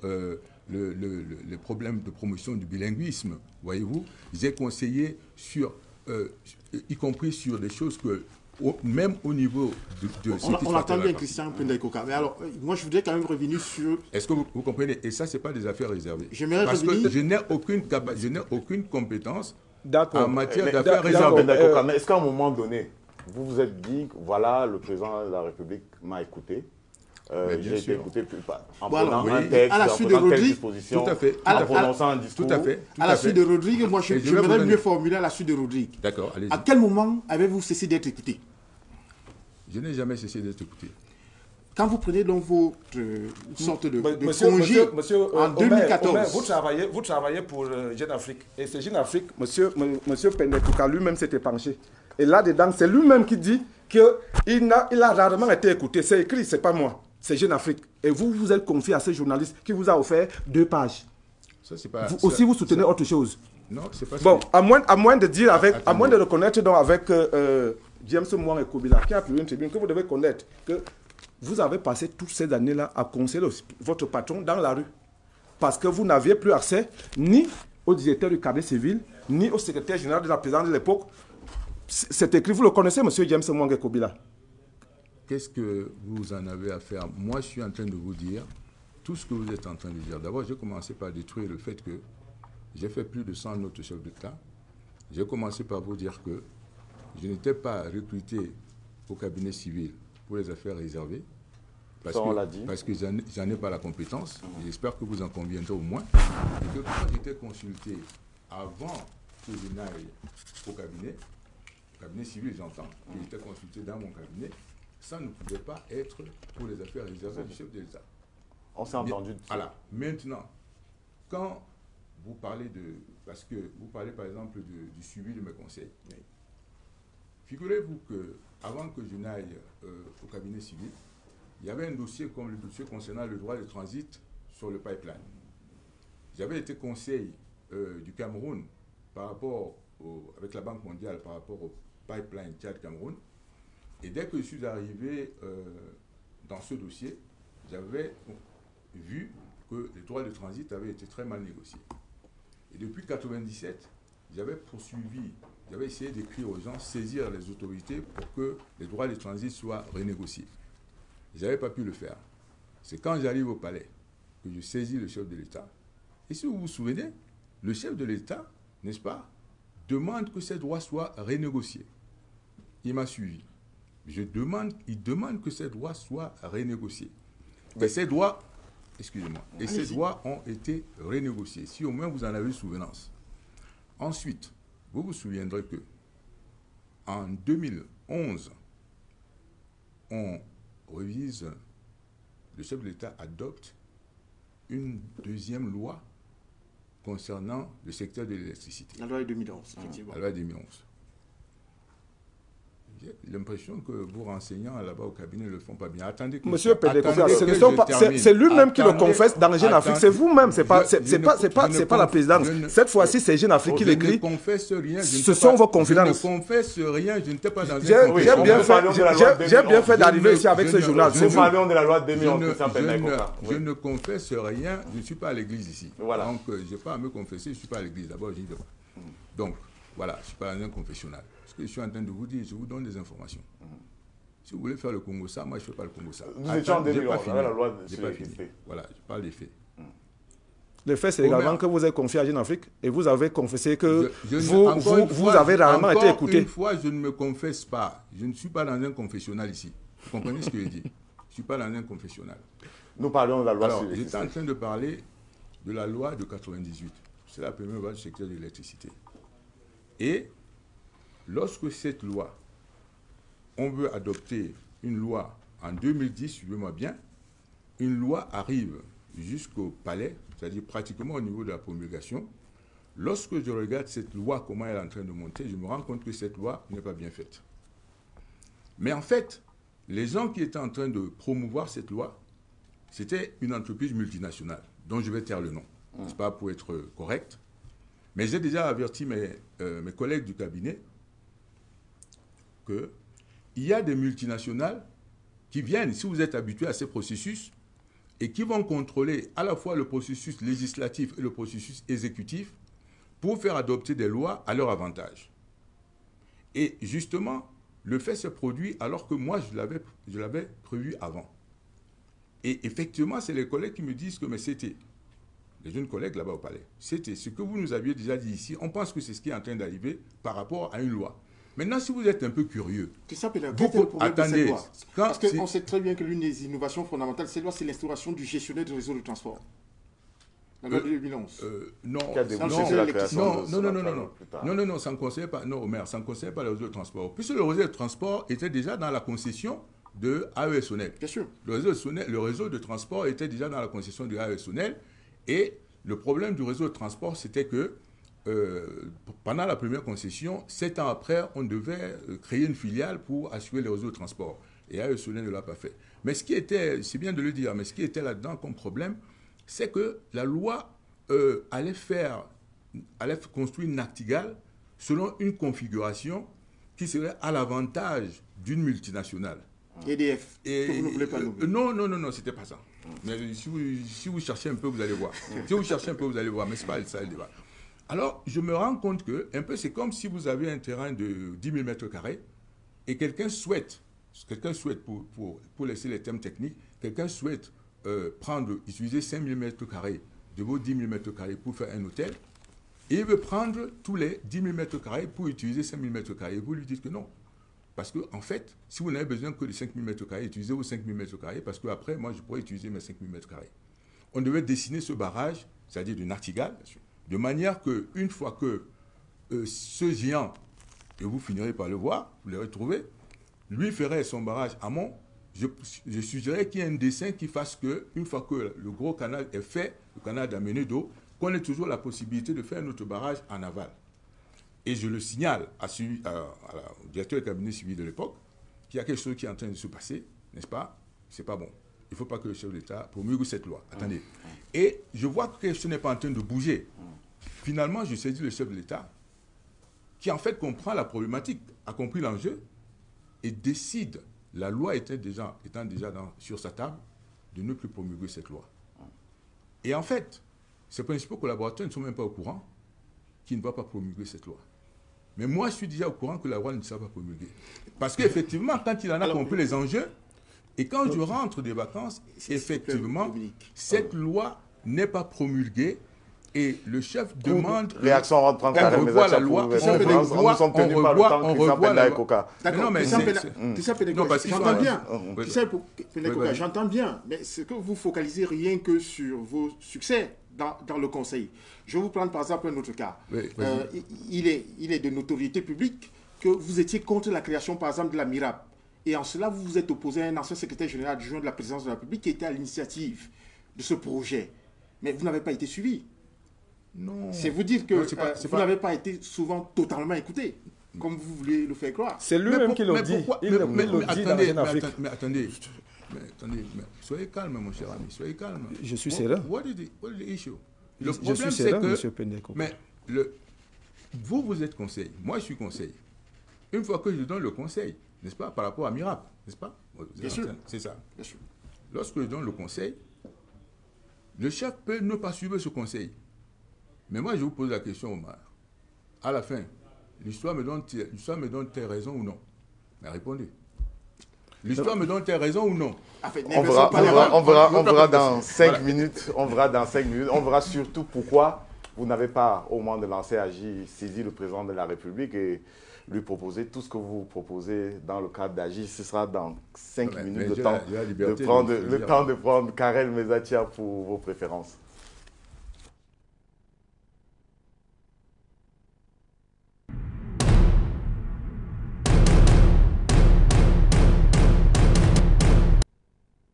le problème de promotion du bilinguisme, voyez-vous. J'ai conseillé sur, y compris sur des choses que, même au niveau de on attend bien Christian Pendaïkoka. Mais alors, moi, je voudrais quand même revenir sur... Est-ce que vous comprenez? Et ça, ce n'est pas des affaires réservées. Parce que je n'ai aucune compétence en matière d'affaires réservées. Mais est-ce qu'à un moment donné, vous vous êtes dit, voilà, le président de la République m'a écouté. J'ai été écouté en prenant un texte, à la suite de Rodrigue, disposition, en prononçant un discours. Tout à fait. À la suite de Rodrigue, moi, je voudrais mieux formuler à la suite de Rodrigue. D'accord, allez-y. À quel moment avez-vous cessé d'être écouté? Je n'ai jamais cessé d'être écouté. Quand vous prenez donc votre sorte de congé en 2014... vous travaillez pour Jeune Afrique. Et c'est Jeune Afrique, monsieur Pendaïkoka lui-même s'était penché. Et là-dedans, c'est lui-même qui dit qu'il a rarement été écouté. C'est écrit, c'est pas moi. C'est Jeune Afrique. Et vous, vous êtes confié à ce journaliste qui vous a offert 2 pages. Ça, c'est pas, vous aussi, vous soutenez autre chose. Non, c'est pas ça. Bon, à moins de dire avec... À moins de reconnaître donc avec James Mwang et Kobila, qui a publié une tribune, que vous devez connaître, que vous avez passé toutes ces années-là à conseiller votre patron dans la rue. Parce que vous n'aviez plus accès ni au directeur du cabinet civil, ni au secrétaire général de la présidence de l'époque. C'est écrit, vous le connaissez, M. James Mwang et Kobila. Qu'est-ce que vous en avez à faire? Moi, je suis en train de vous dire tout ce que vous êtes en train de dire. D'abord, j'ai commencé par détruire le fait que j'ai fait plus de 100 notes chefs d'État. J'ai commencé par vous dire que je n'étais pas recruté au cabinet civil pour les affaires réservées. Parce que j'en ai pas la compétence. J'espère que vous en conviendrez au moins. Et que quand j'étais consulté avant que je n'aille au cabinet civil, j'entends, que j'étais consulté dans mon cabinet, ça ne pouvait pas être pour les affaires réservées du chef de l'État. On s'est entendu. Voilà. Maintenant, quand vous parlez parce que vous parlez par exemple du suivi de mes conseils, figurez-vous qu'avant que je n'aille au cabinet civil, il y avait un dossier comme le dossier concernant le droit de transit sur le pipeline. J'avais été conseil du Cameroun par rapport avec la Banque mondiale par rapport au pipeline Tchad-Cameroun. Et dès que je suis arrivé dans ce dossier, j'avais vu que les droits de transit avaient été très mal négociés. Et depuis 1997, j'avais poursuivi, j'avais essayé d'écrire aux gens, saisir les autorités pour que les droits de transit soient renégociés. Je n'avais pas pu le faire. C'est quand j'arrive au palais que je saisis le chef de l'État. Et si vous vous souvenez, le chef de l'État, n'est-ce pas, demande que ces droits soient renégociés. Il m'a suivi. Il demande que ces droits soient renégociés. Et ces droits, excusez-moi, et ces droits ont été renégociés. Si au moins vous en avez souvenance. Ensuite, vous vous souviendrez que en 2011, on révise, le chef de l'État adopte une deuxième loi concernant le secteur de l'électricité. La loi de 2011, effectivement. La loi de 2011. J'ai l'impression que vos renseignants là-bas au cabinet ne le font pas bien. Attendez que Monsieur Pédécoffia, termine. c'est lui-même qui le confesse dans Jeune Afrique. C'est vous-même, c'est pas la présidence. Cette fois-ci, c'est Jeune Afrique qui l'écrit. Je ne confesse rien. Ce sont vos confidences. Je ne confesse rien. Je n'étais pas dans J'ai bien fait d'arriver ici avec ce journal. Nous parlons de la loi de 2011. Je ne confesse rien. Je ne suis pas à l'église ici. Voilà. Donc, je n'ai pas à me confesser. Je ne suis pas à l'église. D'abord, je dis pas. Donc, voilà, je ne suis pas dans un confessionnal. Ce que je suis en train de vous dire, je vous donne des informations. Si vous voulez faire le Congo ça, moi je ne fais pas le Congo ça. Nous étions en 2011, la loi de l'électricité. Voilà, je parle des faits. Le fait, c'est également que vous avez confié à Jeune Afrique et vous avez confessé que vous avez rarement été écouté. Une fois, je ne me confesse pas. Je ne suis pas dans un confessionnal ici. Vous comprenez ce que je dis? Je ne suis pas dans un confessionnal. Nous parlons de la loi Alors, sur l'électricité. j'étais en train de parler de la loi de 98. C'est la première loi du secteur de l'électricité. Et lorsque cette loi, on veut adopter une loi en 2010, suivez-moi bien, une loi arrive jusqu'au palais, c'est-à-dire pratiquement au niveau de la promulgation. Lorsque je regarde cette loi, comment elle est en train de monter, je me rends compte que cette loi n'est pas bien faite. Mais en fait, les gens qui étaient en train de promouvoir cette loi, c'était une entreprise multinationale, dont je vais taire le nom. C'est pas pour être correct. Mais j'ai déjà averti mes collègues du cabinet qu'il y a des multinationales qui viennent, si vous êtes habitué à ces processus, et qui vont contrôler à la fois le processus législatif et le processus exécutif pour faire adopter des lois à leur avantage. Et justement, le fait se produit alors que moi, je l'avais prévu avant. Et effectivement, c'est les collègues qui me disent que mais c'était, les jeunes collègues là-bas au palais, c'était ce que vous nous aviez déjà dit ici. On pense que c'est ce qui est en train d'arriver par rapport à une loi. Maintenant, si vous êtes un peu curieux, attendez, parce qu'on sait très bien que l'une des innovations fondamentales de cette loi, c'est l'instauration du gestionnaire du réseau de transport. La loi de 2011. Non, ça ne concerne pas. Non, Omer, ça ne concerne pas le réseau de transport. Puisque le réseau de transport était déjà dans la concession de AESONEL. Bien sûr. Le réseau de transport était déjà dans la concession de AESONEL. Et le problème du réseau de transport, c'était que pendant la première concession, 7 ans après, on devait créer une filiale pour assurer le réseau de transport. Et AESONEL ne l'a pas fait. Mais ce qui était, c'est bien de le dire, mais ce qui était là-dedans comme problème, c'est que la loi allait construire une Nachtigal selon une configuration qui serait à l'avantage d'une multinationale. EDF, que vous ne voulez pas nommer. Non, c'était pas ça. Mais si vous cherchez un peu, vous allez voir. Si vous cherchez un peu, vous allez voir, mais ce n'est pas ça le débat. Alors, je me rends compte que, un peu, c'est comme si vous avez un terrain de 10 000 m² et quelqu'un souhaite, pour laisser les thèmes techniques, quelqu'un souhaite utiliser 5 000 m² de vos 10 000 m² pour faire un hôtel, et il veut prendre tous les 10 000 m² pour utiliser 5 000 m². Et vous lui dites que non. Parce que, en fait, si vous n'avez besoin que de 5 000 m², utilisez vos 5 000 m², parce qu'après, moi, je pourrais utiliser mes 5 000 m². On devait dessiner ce barrage, c'est-à-dire du Nachtigal, de manière qu'une fois que ce géant, et vous finirez par le voir, vous le retrouvez, lui ferait son barrage amont, je suggérerais qu'il y ait un dessin qui fasse que, une fois que le gros canal est fait, le canal d'amener d'eau, qu'on ait toujours la possibilité de faire notre barrage en aval. Et je le signale au directeur du cabinet civil de l'époque qu'il y a quelque chose qui est en train de se passer, n'est-ce pas? C'est pas bon. Il ne faut pas que le chef de l'État promulgue cette loi. Attendez. Et je vois que quelque chose n'est pas en train de bouger. Finalement, je saisis le chef de l'État qui, en fait, comprend la problématique, a compris l'enjeu et décide, la loi étant déjà sur sa table, de ne plus promulguer cette loi. Et en fait, ses principaux collaborateurs ne sont même pas au courant qu'il ne va pas promulguer cette loi. Mais moi, je suis déjà au courant que la loi ne sera pas promulguée. Parce qu'effectivement, quand il en a compris les enjeux, et quand je rentre des vacances, effectivement, cette loi n'est pas promulguée et le chef demande... Réaction rentrant à la revoit la loi, on revoit la loi. D'accord, j'entends bien. J'entends bien, mais c'est que vous focalisez rien que sur vos succès dans le Conseil. Je vais vous prendre par exemple un autre cas. Il est de notoriété publique que vous étiez contre la création par exemple de la MIRAP. Et en cela, vous vous êtes opposé à un ancien secrétaire général adjoint de la présidence de la République qui était à l'initiative de ce projet. Mais vous n'avez pas été suivi. Non. C'est vous dire que Non, vous n'avez pas été souvent totalement écouté, comme vous voulez le faire croire. C'est lui-même qui le dit. Il le dit dans la Jeune Afrique. Mais attendez, soyez calme, mon cher ami, soyez calme. Je suis sérieux. What is the issue? Je suis sérieux, monsieur Pendeko. Mais vous êtes conseil, moi je suis conseil. Une fois que je donne le conseil, n'est-ce pas, par rapport à Miracle, n'est-ce pas? Bien sûr. C'est ça. Bien sûr. Lorsque je donne le conseil, le chef peut ne pas suivre ce conseil. Mais moi, je vous pose la question, Omar. À la fin, l'histoire me donne telle raison ou non? Mais répondez. L'histoire me donne telle raison ou non? On verra dans 5 minutes. On verra surtout pourquoi vous n'avez pas, au moment de lancer AGI, saisi le président de la République et lui proposer tout ce que vous proposez dans le cadre d'AGI. Ce sera dans 5 minutes le temps de prendre Karel Mezatia pour vos préférences.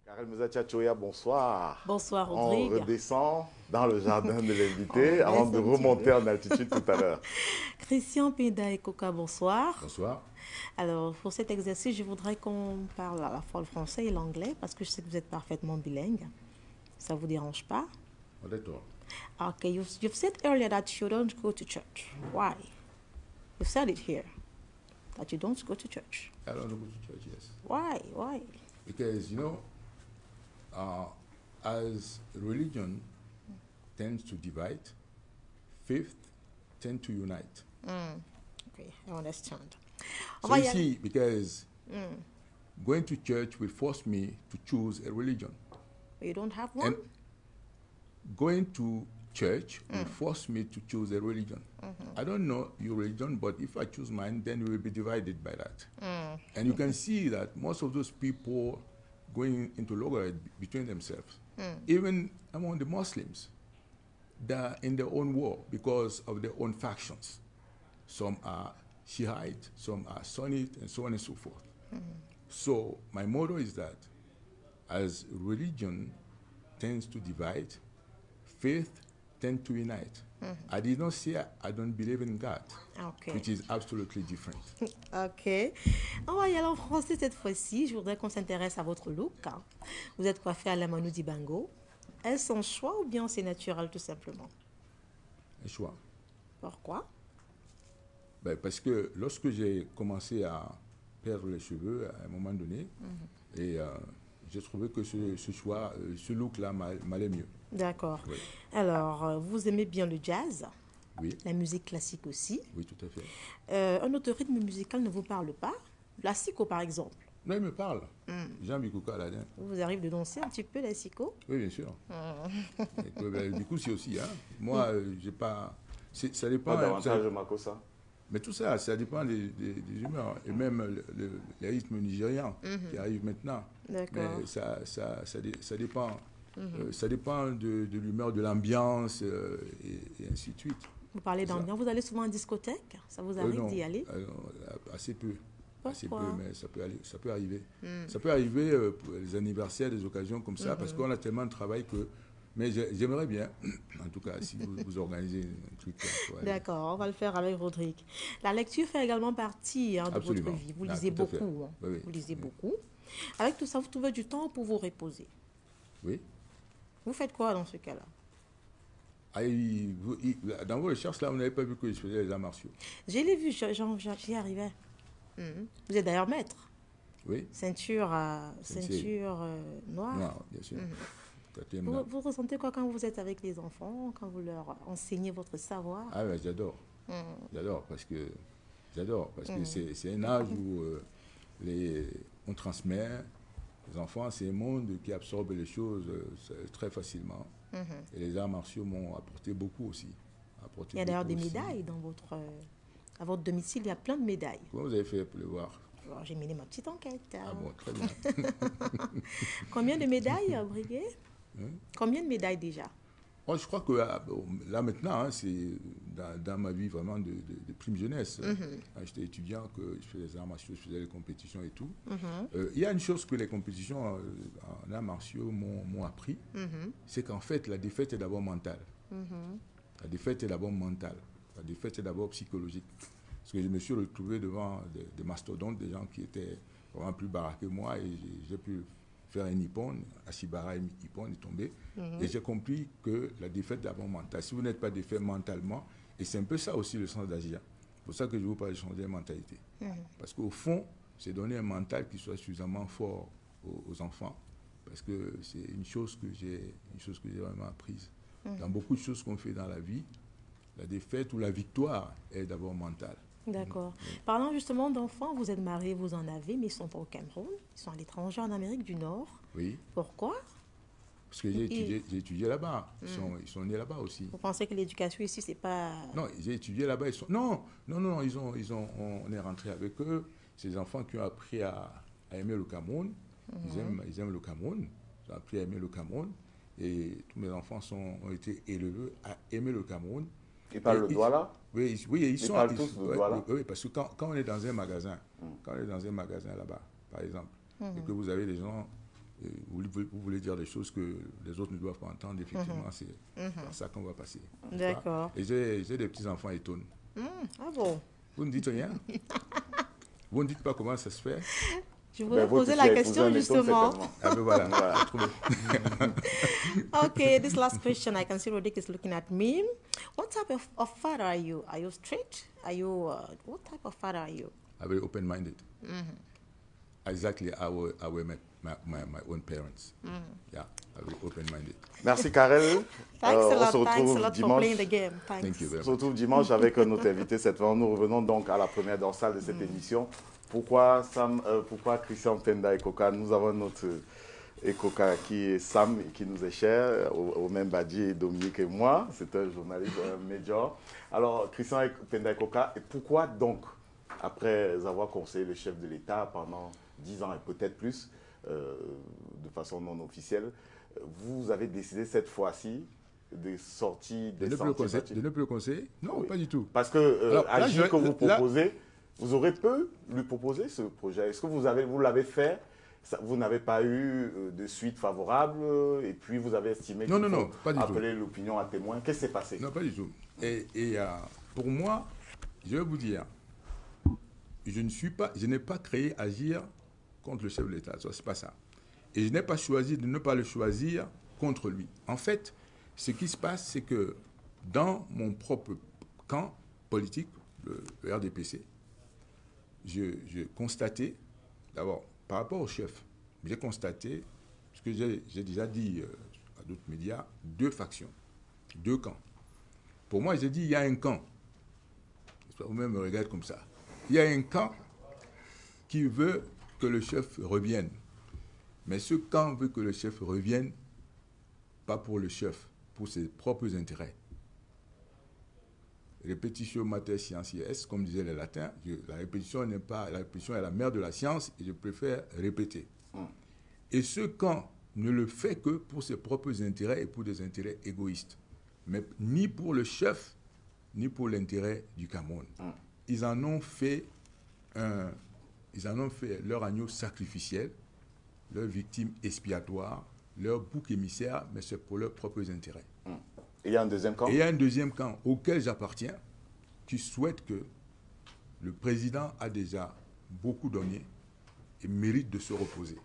Karel Mezatia Choya, bonsoir. Bonsoir, Rodrigue. On redescend dans le jardin de l'invité avant de remonter en altitude tout à l'heure. Christian Penda et Coca, bonsoir. Bonsoir. Alors, pour cet exercice, je voudrais qu'on parle à la fois le français et l'anglais parce que je sais que vous êtes parfaitement bilingue. Ça ne vous dérange pas? D'accord. Okay, you've said earlier that you don't go to church. Why? You've said it here, that you don't go to church. I don't go to church, yes. Why? Why? Because, as religion tends to divide, faith tends to unite. Okay, I understand. So you see, because going to church will force me to choose a religion. You don't have one? And going to church will force me to choose a religion. I don't know your religion, but if I choose mine, then we will be divided by that. And you can see that most of those people going into loggerhead between themselves, even among the Muslims, they're in their own war because of their own factions. Some are Shiite, some are Sunnite, and so on and so forth. So my motto is that as religion tends to divide, faith tends to unite. I did not say I don't believe in God, which is absolutely different. Ok. On va y aller en français cette fois-ci. Je voudrais qu'on s'intéresse à votre look. Vous êtes coiffé à la Manu Dibango. Est-ce un choix ou bien c'est naturel tout simplement? Un choix. Pourquoi? Parce que lorsque j'ai commencé à perdre les cheveux à un moment donné, et j'ai trouvé que ce choix, ce look-là m'allait mieux. D'accord. Oui. Alors, vous aimez bien le jazz? Oui. La musique classique aussi? Oui, tout à fait. Un autre rythme musical ne vous parle pas? La siko, par exemple? Non, il me parle. Jean Bikouka Aladin. Vous arrive de danser un petit peu la siko? Oui, bien sûr. Du coup, c'est aussi. Moi, j'ai pas... Ça dépend... Pas davantage de Makossa. Mais tout ça, ça dépend des humeurs. Et même les rythmes nigérians qui arrivent maintenant. D'accord. Mais ça dépend. Ça dépend de l'humeur, de l'ambiance et ainsi de suite. Vous parlez d'ambiance. Vous allez souvent en discothèque? Ça vous arrive d'y aller? Assez peu. Pourquoi? Assez peu, mais ça peut arriver. Ça peut arriver pour les anniversaires, des occasions comme ça, parce qu'on a tellement de travail que... Mais j'aimerais bien, en tout cas, si vous organisez un truc. D'accord, on va le faire avec Rodrigue. La lecture fait également partie de votre vie. Vous lisez beaucoup. Oui, vous lisez beaucoup. Avec tout ça, vous trouvez du temps pour vous reposer? Oui. Vous faites quoi dans ce cas-là? Dans vos recherches, là, vous n'avez pas vu que je faisais les arts martiaux? Je l'ai vu, j'y arrivais. Vous êtes d'ailleurs maître. Oui. Ceinture noire. Noire, bien sûr. Vous ressentez quoi quand vous êtes avec les enfants, quand vous leur enseignez votre savoir? Ah ouais, j'adore. J'adore parce que c'est un âge où on transmet. Les enfants, c'est un monde qui absorbe les choses très facilement. Et les arts martiaux m'ont apporté beaucoup aussi. Il y a d'ailleurs des médailles à votre domicile, il y a plein de médailles. Comment vous avez fait pour les voir? Alors, j'ai mené ma petite enquête. Ah bon, très bien. Combien de médailles, Briguet? Combien de médailles déjà? Oh, je crois que là maintenant, c'est dans ma vie vraiment de prime jeunesse. Quand j'étais étudiant, que je faisais les arts martiaux, je faisais les compétitions et tout. Il y a une chose que les compétitions arts martiaux m'ont appris, c'est qu'en fait, la défaite est d'abord mentale. La défaite est d'abord mentale. La défaite est d'abord psychologique. Parce que je me suis retrouvé devant des mastodontes, des gens qui étaient vraiment plus baraques que moi, et j'ai pu faire un nippon, Ashibara Ippon est tombé, et j'ai compris que la défaite est d'abord mentale. Si vous n'êtes pas défait mentalement, et c'est un peu ça aussi le sens d'agir. C'est pour ça que je vous parle de changer la mentalité. Parce qu'au fond, c'est donner un mental qui soit suffisamment fort aux enfants. Parce que c'est une chose que j'ai vraiment apprise. Dans beaucoup de choses qu'on fait dans la vie, la défaite ou la victoire est d'abord mentale. D'accord. Parlant justement d'enfants, vous êtes mariés, vous en avez, mais ils ne sont pas au Cameroun, ils sont à l'étranger en Amérique du Nord. Oui. Pourquoi? Parce que j'ai étudié là-bas. Ils sont nés là-bas aussi. Vous pensez que l'éducation ici, c'est pas... Non, j'ai étudié là-bas. Non, on est rentré avec eux. Ces enfants qui ont appris à aimer le Cameroun. Ils aiment le Cameroun. Ils ont appris à aimer le Cameroun. Et tous mes enfants ont été élevés à aimer le Cameroun. Ils parlent le Douala? Oui, ils parlent tous le Douala? Oui, parce que quand on est dans un magasin, là-bas, par exemple, et que vous avez des gens, vous voulez dire des choses que les autres ne doivent pas entendre, effectivement, c'est par ça qu'on va passer. D'accord. Et j'ai des petits-enfants étonnés. Ah bon? Vous ne dites rien? Vous ne dites pas comment ça se fait? Je voulais poser la question justement. Ah ben voilà. Okay, this last question, I can see Rodrigue is looking at me. What type of father are you? Are you strict? Are you, what type of father are you? I'm very open-minded. Exactly how I were my own parents. Yeah, I'm very open-minded. Merci Karel. Thanks a lot dimanche. for playing the game. Thanks. Thank you very On se much. retrouve dimanche avec notre invité. Cette fois, nous revenons donc à la première dorsale de cette émission. Pourquoi Christian Penda Ekoka? Nous avons notre Ekoka qui est Sam et qui nous est cher, au même Badji et Dominique et moi. C'est un journaliste, un major. Alors, Christian Penda Ekoka, et pourquoi donc, après avoir conseillé le chef de l'État pendant 10 ans et peut-être plus, de façon non officielle, vous avez décidé cette fois-ci de sortir des sentiers battus? De ne plus le conseiller? Non, Oui. pas du tout. Parce que Alors, là, Agir que vous proposez, vous aurez pu lui proposer ce projet. Est-ce que vous l'avez fait? Vous n'avez pas eu de suite favorable et puis vous avez estimé qu'il faut appeler l'opinion à témoin. Qu'est-ce qui s'est passé? Non, pas du tout. Et pour moi, je vais vous dire, je n'ai pas créé Agir contre le chef de l'État. Ce n'est pas ça. Et je n'ai pas choisi de ne pas le choisir contre lui. En fait, ce qui se passe, c'est que dans mon propre camp politique, le RDPC, j'ai constaté, d'abord, par rapport au chef, j'ai constaté, ce que j'ai déjà dit à d'autres médias, 2 factions, 2 camps. Pour moi, j'ai dit, il y a un camp, vous-même me regardez comme ça, il y a un camp qui veut que le chef revienne. Mais ce camp veut que le chef revienne, pas pour le chef, pour ses propres intérêts. Répétitio mater scientiae, comme disaient les latins, la répétition est la mère de la science et je préfère répéter. Et ce camp ne le fait que pour ses propres intérêts et pour des intérêts égoïstes, mais ni pour le chef, ni pour l'intérêt du Cameroun. Ils en ont fait leur agneau sacrificiel, leur victime expiatoire, leur bouc émissaire, mais c'est pour leurs propres intérêts. Et il y a un deuxième camp? Et il y a un deuxième camp auquel j'appartiens, qui souhaite que le président a déjà beaucoup donné et mérite de se reposer.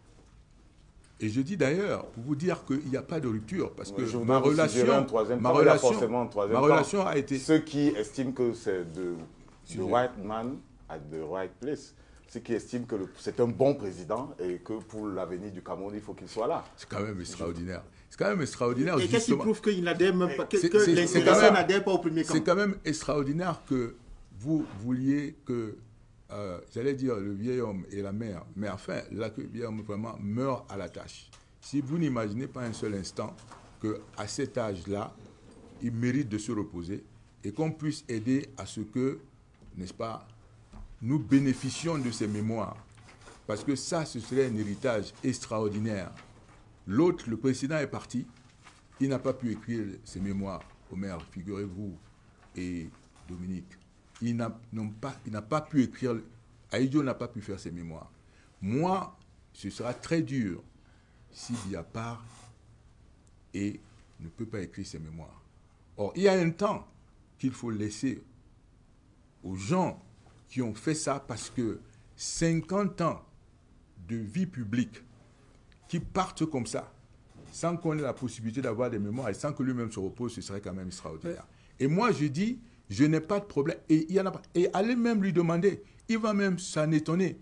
Et je dis d'ailleurs, pour vous dire qu'il n'y a pas de rupture, parce que ma relation a été... Ceux qui estiment que c'est the right man at the right place, ceux qui estiment que c'est un bon président et que pour l'avenir du Cameroun, il faut qu'il soit là. C'est quand même extraordinaire. C'est quand même extraordinaire. Et qu'est-ce qui prouve qu'il n'adhère même pas, que les citoyens n'adhèrent pas au premier camp? C'est quand même extraordinaire que vous vouliez que, j'allais dire, le vieil homme et la mère, mais enfin, là, que le vieil homme vraiment meurt à la tâche. Si vous n'imaginez pas un seul instant qu'à cet âge-là, il mérite de se reposer et qu'on puisse aider à ce que, n'est-ce pas, nous bénéficions de ses mémoires. Parce que ça, ce serait un héritage extraordinaire. L'autre, le président est parti, il n'a pas pu écrire ses mémoires. Omer, figurez-vous, et Dominique, il n'a pas pu écrire, Aïdjo n'a pas pu faire ses mémoires. Moi, ce sera très dur Sidi part et ne peut pas écrire ses mémoires. Or, il y a un temps qu'il faut laisser aux gens qui ont fait ça parce que 50 ans de vie publique qui partent comme ça, sans qu'on ait la possibilité d'avoir des mémoires et sans que lui-même se repose, ce serait quand même extraordinaire. Et moi, je dis, je n'ai pas de problème. Et il y en a pas. Et allez même lui demander, il va même s'en étonner.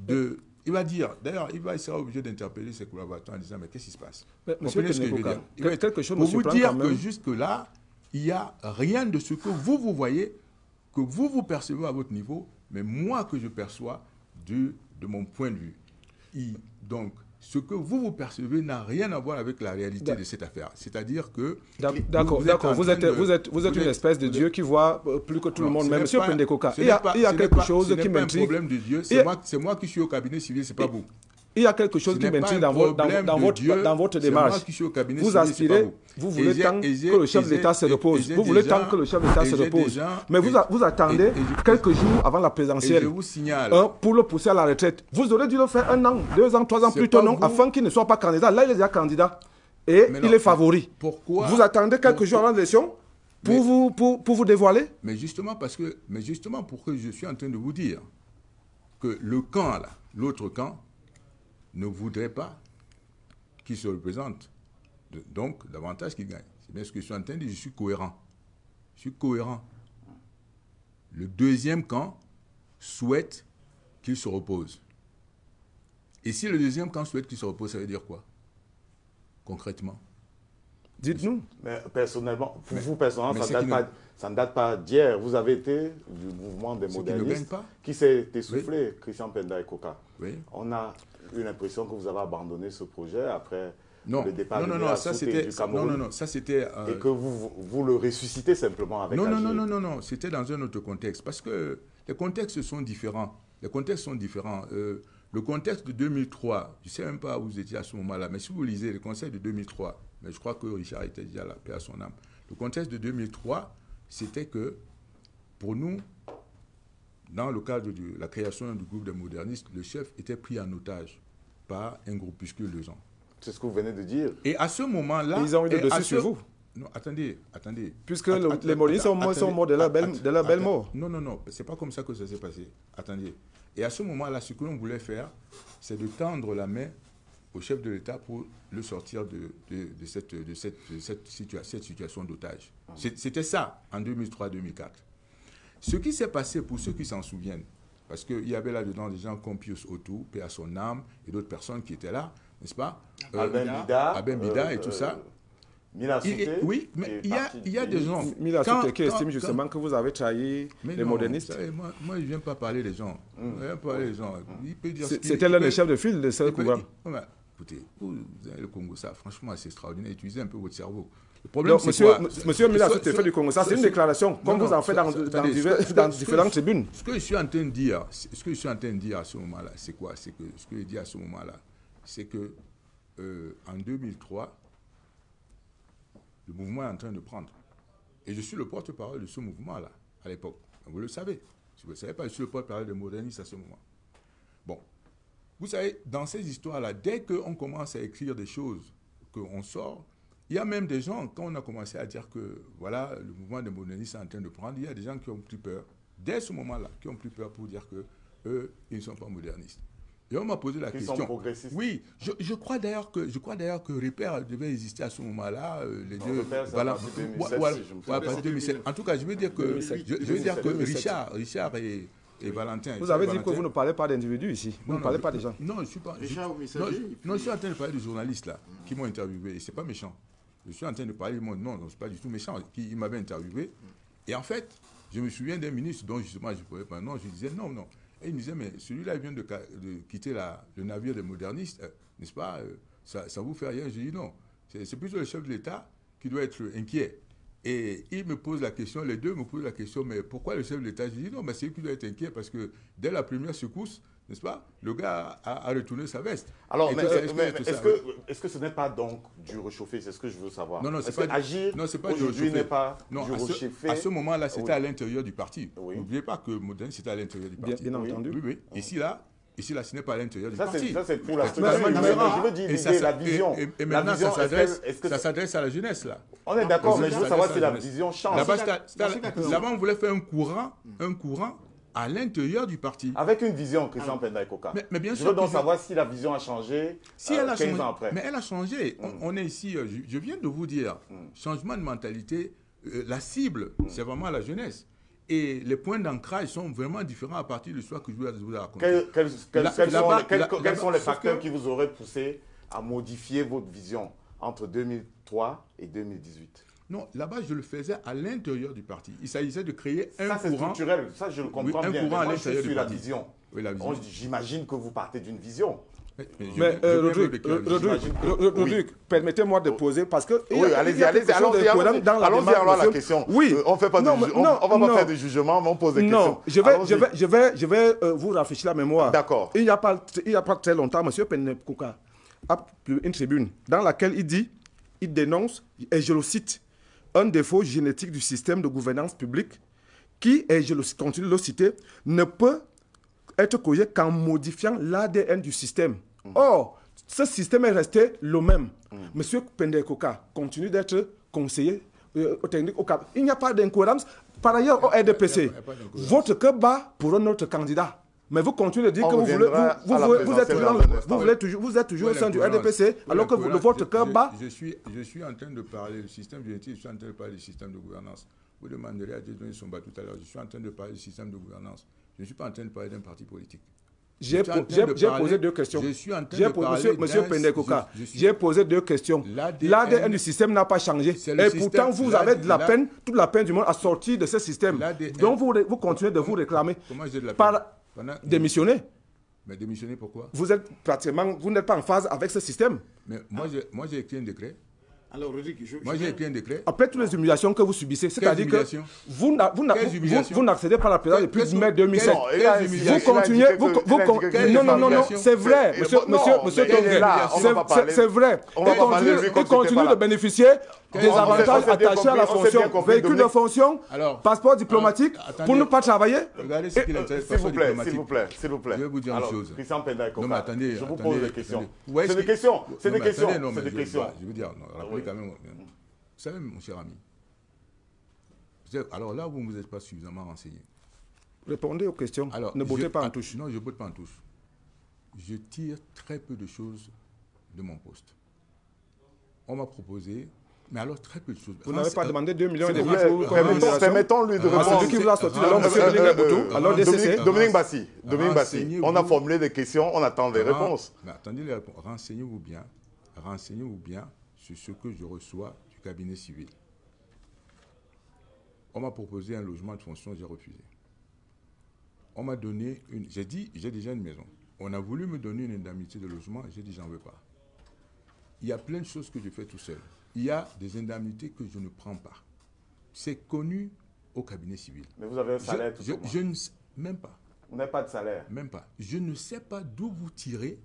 Il va dire, d'ailleurs, il sera obligé d'interpeller ses collaborateurs en disant, mais qu'est-ce qui se passe? Monsieur Kenekoka, quelque chose me pour vous surprend dire quand même. que jusque-là, il n'y a rien de ce que vous voyez, que vous percevez à votre niveau, mais moi que je perçois de mon point de vue. Donc, ce que vous percevez n'a rien à voir avec la réalité de cette affaire. C'est-à-dire que... D'accord, vous êtes une espèce de Dieu qui voit plus que tout le monde. Mais monsieur Kenekoka, il y a quelque chose qui m'intrigue. Ce n'est pas un problème de Dieu, c'est moi qui suis au cabinet civil, c'est pas vous. Il y a quelque chose qui m'intrigue dans votre démarche. Vous aspirez, vous voulez tant que le chef de l'État se repose. Vous voulez tant que le chef de l'État se repose. Mais vous attendez quelques jours avant la présidentielle pour le pousser à la retraite. Vous aurez dû le faire 1 an, 2 ans, 3 ans plus tôt, non, afin qu'il ne soit pas candidat. Là, il est déjà candidat. Et il est favori. Pourquoi? Vous attendez quelques jours avant l'élection pour vous dévoiler? Mais justement, pour que je suis en train de vous dire que le camp, là, l'autre camp, ne voudrait pas qu'il se représente. Donc, davantage qu'il gagne. C'est bien ce que je suis en train de dire, je suis cohérent. Je suis cohérent. Le deuxième camp souhaite qu'il se repose. Et si le deuxième camp souhaite qu'il se repose, ça veut dire quoi? Concrètement. Dites-nous. Mais personnellement, pour vous, personnellement, ça ne date pas d'hier. Vous avez été du mouvement des modernistes qui s'est essoufflé, oui. Christian Penda et Koka. Oui. On a eu l'impression que vous avez abandonné ce projet après le départ du Cameroun. Non, ça c'était... Et que vous le ressuscitez simplement avec Non, c'était dans un autre contexte. Parce que les contextes sont différents. Le contexte de 2003, je ne sais même pas où vous étiez à ce moment-là, mais si vous lisez le contexte de 2003, mais je crois que Richard était déjà là, paix à son âme. Le contexte de 2003, c'était que, pour nous, dans le cadre de la création du groupe des modernistes, le chef était pris en otage par un groupuscule de gens. C'est ce que vous venez de dire. Et à ce moment-là... Ils ont eu le dessus sur vous. Non, attendez. Puisque les modernistes sont morts de leur belle mort. Non, c'est pas comme ça que ça s'est passé. Attendez. Et à ce moment-là, ce que l'on voulait faire, c'est de tendre la main au chef de l'État pour le sortir de cette situation d'otage. C'était ça, en 2003-2004. Ce qui s'est passé, pour ceux qui s'en souviennent, parce qu'il y avait là-dedans des gens comme Pius Autou, paix à son âme, et d'autres personnes qui étaient là, n'est-ce pas? Albin Bida et tout ça. Mila Souté. Oui, mais il y a des gens... Mila Souté qui estime justement que vous avez trahi les modernistes. Moi, je ne viens pas parler des gens. C'était l'un des chefs de file de ce gouvernement. Écoutez, vous avez le Congo, ça, franchement, c'est extraordinaire. Utilisez un peu votre cerveau. Le problème, monsieur Mila Souté fait du Congo, ça, c'est une déclaration, comme vous en faites dans différentes tribunes. Ce que je suis en train de dire, à ce moment-là, c'est quoi? C'est que ce que je dis à ce moment-là, c'est que en 2003, le mouvement est en train de prendre. Et je suis le porte-parole de ce mouvement-là, à l'époque. Vous le savez. Si vous ne le savez pas, je suis le porte-parole des modernistes à ce moment. Bon. Vous savez, dans ces histoires-là, dès qu'on commence à écrire des choses, qu'on sort, il y a même des gens, quand on a commencé à dire que, voilà, le mouvement des modernistes est en train de prendre, il y a des gens qui ont pris peur, dès ce moment-là, qui ont pris peur pour dire qu'eux, ils ne sont pas modernistes. Et on m'a posé la question. Ils sont progressistes. Oui, je crois d'ailleurs que Ripper devait exister à ce moment-là. Les deux. Voilà. 2007. En tout cas, je veux dire que Richard et Valentin. Vous avez dit que vous ne parlez pas d'individus ici. Vous ne parlez pas des gens. Non, je ne suis pas. Richard ou Messager. Non, je suis en train de parler des journalistes là qui m'ont interviewé. Et ce n'est pas méchant. Je suis en train de parler. Non, ce n'est pas du tout méchant. Ils m'avaient interviewé. Et en fait, je me souviens d'un ministre dont justement je ne pouvais pas. Non, je disais non. Et il me disait, mais celui-là, il vient de quitter le navire des modernistes, n'est-ce pas? Ça vous fait rien? Je dis non. C'est plutôt le chef de l'État qui doit être inquiet. Et il me pose la question, les deux me posent la question, mais pourquoi le chef de l'État? Je dis non, mais c'est lui qui doit être inquiet parce que dès la première secousse, n'est-ce pas, le gars a retourné sa veste. Alors, est-ce que ce n'est pas donc du réchauffé? C'est ce que je veux savoir. Non, c'est pas agir aujourd'hui n'est pas du réchauffé. À ce moment-là, c'était à l'intérieur du parti. N'oubliez pas que Moderne, c'était à l'intérieur du parti. Bien entendu. Oui. Et si là, Ici, là, ce n'est pas à l'intérieur du Ça, parti. c'est pour la C'est structure. totalement différent. Je veux dire Et l'idée, la vision. Et maintenant, vision, ça s'adresse à la jeunesse, là. On est d'accord, mais je veux savoir si la jeunesse. vision change. Là-bas, on voulait faire un courant à l'intérieur du parti. Avec une vision, Christian Penda Koka. Mais bien Je sûr veux donc que savoir si la vision a changé si elle a 15 changé, ans après. mais elle a changé. On est ici, je viens de vous dire, changement de mentalité, la cible, c'est vraiment la jeunesse. Et les points d'ancrage sont vraiment différents à partir du choix que je vous ai raconté. Quels sont les facteurs qui vous auraient poussé à modifier votre vision entre 2003 et 2018? Non, là-bas, je le faisais à l'intérieur du parti. Il s'agissait de créer un courant. Ça, c'est structurel. Ça, je le comprends bien. Courant à moi, je suis l'intérieur sur du la parti. vision. Oui, la vision. J'imagine que vous partez d'une vision. Mais Rodrigue, permettez-moi de poser parce que... Oui, allons-y à la question. Oui. On ne va pas faire de jugement, mais on pose des questions. Non, je vais vous rafraîchir la mémoire. D'accord. Il n'y a pas très longtemps, M. Penekouka a publié une tribune dans laquelle il dénonce, et je le cite, un défaut génétique du système de gouvernance publique qui, et je continue de le citer, ne peut être corrigé qu'en modifiant l'ADN du système. Or, ce système est resté le même. Monsieur Pendekoka continue d'être conseiller technique au Cap. Il n'y a pas d'incohérence. Par ailleurs, au RDPC, votre cœur bat pour un autre candidat. Mais vous continuez de dire que vous êtes toujours au sein du RDPC, alors que votre cœur bat. Je suis en train de parler du système génétique, je suis en train de parler du système de gouvernance. Vous demanderez à Dieudonné Somba tout à l'heure, je suis en train de parler du système de gouvernance. Je ne suis pas en train de parler d'un parti politique. J'ai posé deux questions. Je suis en train de parler Monsieur Pendekoka, j'ai posé deux questions. L'ADN du système n'a pas changé. Et pourtant, vous avez de la peine, toute la peine du monde à sortir de ce système. Donc, vous continuez de vous réclamer. Comment j'ai de la peine? Par démissionner. Mais démissionner pourquoi? Vous n'êtes pas en phase avec ce système. Mais moi, j'ai écrit un décret. Alors, Rodrigue, moi, j'ai écrit un décret. Après toutes les humiliations que vous subissez, c'est-à-dire que vous n'accédez pas à la présidence depuis mai 2007. Vous continuez. Non, c'est vrai, monsieur Tongué. C'est vrai. Il continue de bénéficier des avantages attachés à la fonction. Véhicule de fonction, passeport diplomatique, pour ne pas travailler. Regardez ce qu'il intéresse. S'il vous plaît. Je vais vous dire une chose. Christian Penda Koka, non, mais attendez, je vous pose des questions. C'est des questions. C'est des questions. Je veux dire, quand même, vous savez, mon cher ami, alors là, vous ne vous êtes pas suffisamment renseigné. Répondez aux questions. Alors, ne bottez pas en touche. Non, je ne botte pas en touche. Je tire très peu de choses de mon poste. On m'a proposé, mais alors très peu de choses. Vous n'avez pas demandé 2 millions de Permettons-lui de répondre. Celui qui vous a sorti de l'homme, alors DCC. Dominique Bassi, on a formulé des questions, on attend des réponses. Mais attendez les réponses. Renseignez-vous bien sur ce que je reçois du cabinet civil. On m'a proposé un logement de fonction, j'ai refusé. On m'a donné j'ai dit, j'ai déjà une maison. On a voulu me donner une indemnité de logement, j'ai dit, j'en veux pas. Il y a plein de choses que je fais tout seul. Il y a des indemnités que je ne prends pas. C'est connu au cabinet civil. Mais vous avez un salaire je ne sais même pas. Vous n'avez pas de salaire? Même pas. Je ne sais pas d'où vous tirez.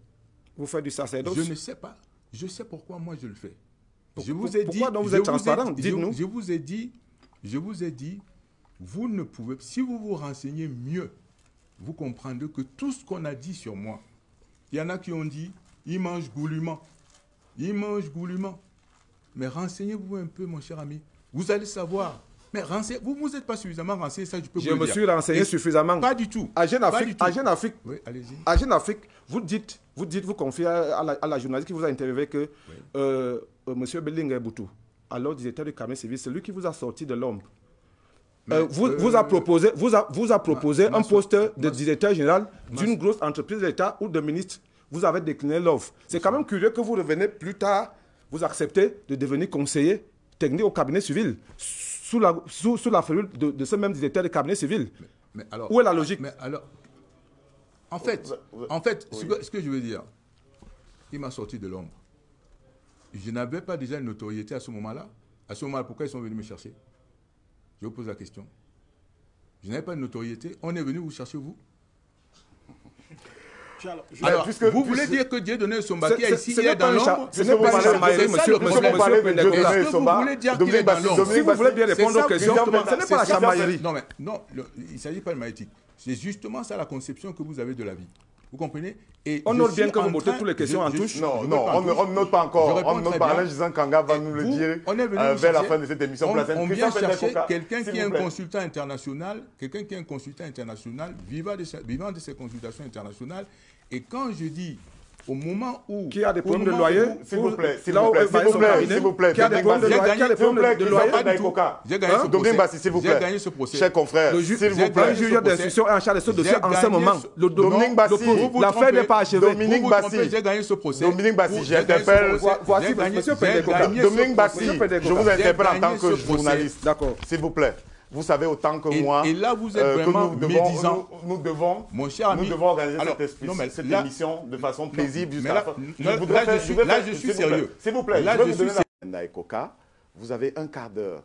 Vous faites du sacerdoce? Je ne sais pas. Je sais pourquoi moi je le fais. Je vous ai dit. Pourquoi donc vous êtes transparent? Dites-nous. Je vous ai dit, vous ne pouvez. Si vous vous renseignez mieux, vous comprendrez que tout ce qu'on a dit sur moi, il y en a qui ont dit, il mange goulûment. Il mange goulûment. Mais renseignez-vous un peu, mon cher ami. Vous allez savoir. Mais vous ne êtes pas suffisamment renseigné, ça je peux vous le dire. Je me suis renseigné suffisamment. Pas du tout. À Jeune Afrique, oui, allez-y. À Jeune Afrique, vous confiez à la journaliste qui vous a interviewé que M. Bellingue Boutou, alors directeur du cabinet civil, c'est lui qui vous a sorti de l'ombre. Vous a proposé un poste de directeur général d'une grosse entreprise de l'État ou de ministre. Vous avez décliné l'offre. C'est quand même curieux que vous revenez plus tard, vous acceptez de devenir conseiller technique au cabinet civil sous la férule de ce même directeur de cabinet civil. Mais alors, où est la logique? Mais alors, en fait, ce que je veux dire, il m'a sorti de l'ombre. Je n'avais pas déjà une notoriété à ce moment-là. À ce moment-là, pourquoi ils sont venus me chercher? Je vous pose la question. Je n'avais pas de notoriété. On est venu vous chercher, vous? Alors, vous voulez dire que Dieudonné Somba qui est ici, il est dans l'ombre? Ce n'est pas une chamaillerie, monsieur Pendekoka. Est-ce que vous voulez dire qu'il est dans l'ombre? Si vous voulez bien répondre aux questions, ce n'est pas la chamaillerie. Non, il ne s'agit pas de maïtique. C'est justement ça la conception que vous avez de la vie. Vous comprenez? Et on note bien que vous votez toutes les questions en touche. Non, on ne note pas encore. On note pas. Alain Gisant Kanga va nous le dire vers la fin de cette émission. On vient chercher quelqu'un qui est un consultant international, vivant de ces consultations internationales. Et quand je dis au moment où... Qui a des problèmes de loyer? S'il vous plaît. Qui a des problèmes de loyer? J'ai gagné ce procès. S'il vous plaît. J'ai gagné ce procès. Chers confrères, s'il vous plaît. Le juge d'instruction est en charge de ce dossier en ce moment. Dominique Bassi, l'affaire n'est pas achevée. Dominique Bassi, j'ai gagné ce procès. Dominique Bassi, j'interpelle. Voici monsieur Pendekoka. Dominique Bassi, je vous interpelle en tant que journaliste. D'accord. S'il vous plaît. Vous savez autant que moi et là, vous êtes vraiment médisant. Nous devons organiser cette émission de façon paisible jusqu'à la fin. Là, je suis sérieux. S'il vous plaît, je vais vous donner la... Koka, vous avez un quart d'heure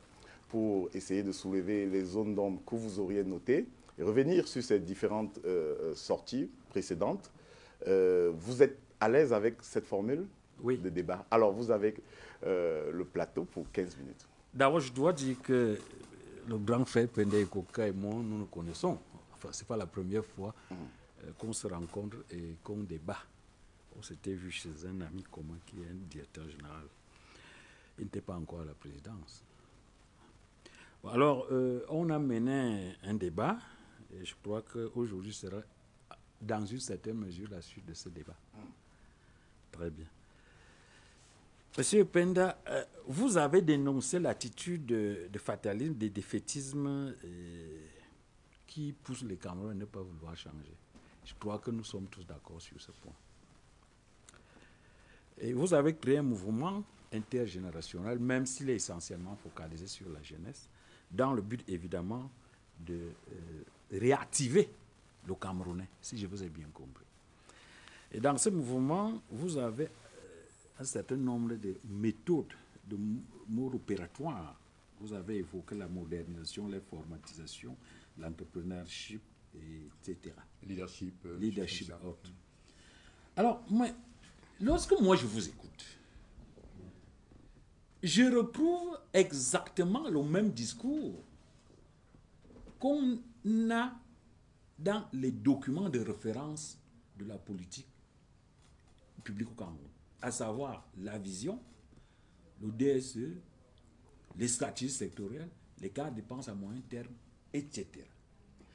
pour essayer de soulever les zones d'ombre que vous auriez notées et revenir sur ces différentes sorties précédentes. Vous êtes à l'aise avec cette formule de débat? Alors, vous avez le plateau pour 15 minutes. D'abord, je dois dire que le grand frère Pendekoka et moi, nous nous connaissons. Enfin, ce n'est pas la première fois qu'on se rencontre et qu'on débat. On s'était vu chez un ami commun qui est un directeur général. Il n'était pas encore à la présidence. Bon, alors, on a mené un débat et je crois qu'aujourd'hui sera, dans une certaine mesure, la suite de ce débat. Très bien. Monsieur Penda, vous avez dénoncé l'attitude de fatalisme, de défaitisme qui pousse les Camerounais à ne pas vouloir changer. Je crois que nous sommes tous d'accord sur ce point. Et vous avez créé un mouvement intergénérationnel, même s'il est essentiellement focalisé sur la jeunesse, dans le but évidemment de réactiver le Camerounais, si je vous ai bien compris. Et dans ce mouvement, vous avez un certain nombre de méthodes, de modes opératoires. Vous avez évoqué la modernisation, l'informatisation, l'entrepreneurship, etc. Leadership. Autre. Alors, lorsque moi je vous écoute, je retrouve exactement le même discours qu'on a dans les documents de référence de la politique publique au Cameroun, à savoir la vision, le DSE, les stratégies sectorielles, les cas de dépenses à moyen terme, etc.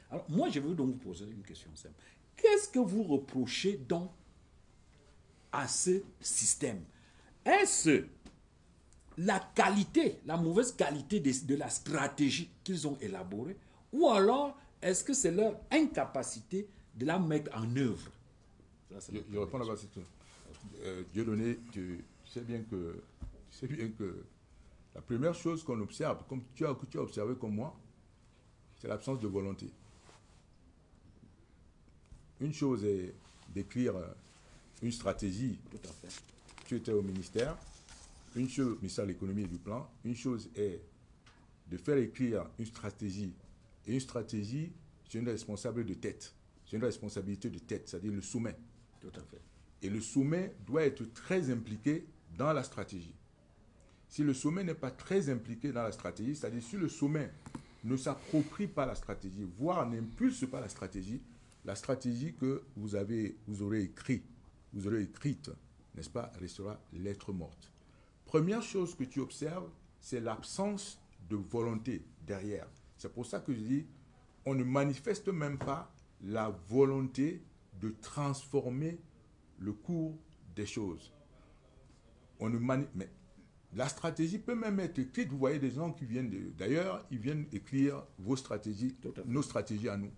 Alors, moi, je veux donc vous poser une question simple. Qu'est-ce que vous reprochez donc à ce système? Est-ce la qualité, la mauvaise qualité de la stratégie qu'ils ont élaborée, ou alors est-ce que c'est leur incapacité de la mettre en œuvre? Je réponds là-bas, c'est tout. Dieudonné, tu sais bien que la première chose qu'on observe, comme tu as observé comme moi, c'est l'absence de volonté. Une chose est d'écrire une stratégie. Tout à fait. Tu étais au ministère. Une chose, ministère de l'économie et du plan. Une chose est de faire écrire une stratégie. Et une stratégie, c'est une responsable de tête. C'est une responsabilité de tête, c'est-à-dire le sommet. Tout à fait. Et le sommet doit être très impliqué dans la stratégie. Si le sommet n'est pas très impliqué dans la stratégie, c'est-à-dire si le sommet ne s'approprie pas la stratégie, voire n'impulse pas la stratégie que vous aurez écrite, n'est-ce pas, restera lettre morte. Première chose que tu observes, c'est l'absence de volonté derrière. C'est pour ça que je dis, on ne manifeste même pas la volonté de transformer le cours des choses. Mais la stratégie peut même être écrite. Vous voyez des gens qui viennent d'ailleurs, ils viennent écrire vos stratégies, nos stratégies à nous.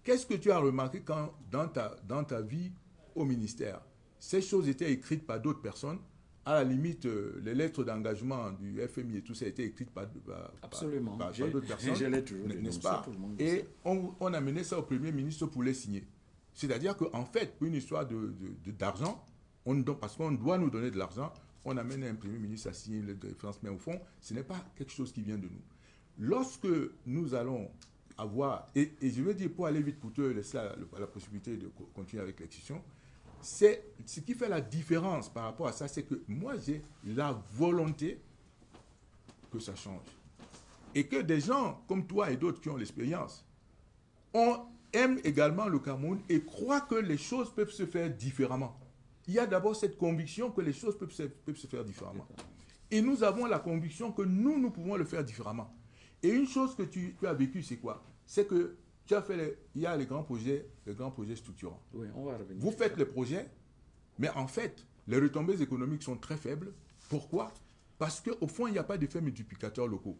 Qu'est-ce que tu as remarqué quand, dans ta vie au ministère, ces choses étaient écrites par d'autres personnes? À la limite, les lettres d'engagement du FMI et tout ça a été écrites par d'autres personnes, n'est-ce pas? Et on a mené ça au Premier ministre pour les signer. C'est-à-dire qu'en fait, pour une histoire d'argent, parce qu'on doit nous donner de l'argent, on amène un Premier ministre à signer les défenses, mais au fond, ce n'est pas quelque chose qui vient de nous. Lorsque nous allons avoir, et je veux dire, pour aller vite, pour te laisser la possibilité de continuer avec l'excision, c'est ce qui fait la différence par rapport à ça, c'est que moi, j'ai la volonté que ça change. Et que des gens comme toi et d'autres qui ont l'expérience ont aiment également le Cameroun et croient que les choses peuvent se faire différemment. Il y a d'abord cette conviction que les choses peuvent se faire différemment. Et nous avons la conviction que nous pouvons le faire différemment. Et une chose que tu as vécu, c'est quoi? C'est que il y a les grands projets structurants. Oui, on va revenir. Vous faites les projets, mais en fait, les retombées économiques sont très faibles. Pourquoi? Parce qu'au fond, il n'y a pas d'effets multiplicateurs locaux.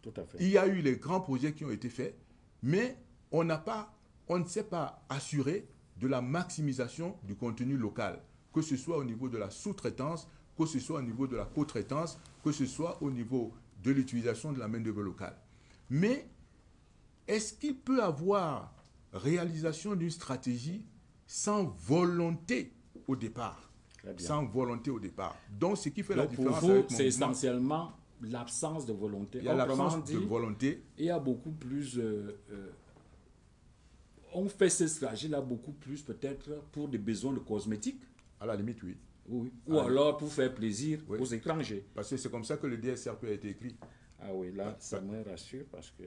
Tout à fait. Il y a eu les grands projets qui ont été faits, mais on ne s'est pas assuré de la maximisation du contenu local, que ce soit au niveau de la sous-traitance, que ce soit au niveau de la co-traitance, que ce soit au niveau de l'utilisation de la main-d'œuvre locale. Mais est-ce qu'il peut avoir réalisation d'une stratégie sans volonté au départ? Sans volonté au départ. Donc, ce qui fait la différence pour vous, avec mon c'est mouvement, essentiellement l'absence de volonté. il y a l'absence de volonté. Il y a beaucoup plus... on fait ces stratégies-là beaucoup plus peut-être pour des besoins de cosmétiques. À la limite, oui. Oui. Ou alors pour faire plaisir aux étrangers. Parce que c'est comme ça que le DSRP a été écrit. Ah oui, là, ça me rassure parce que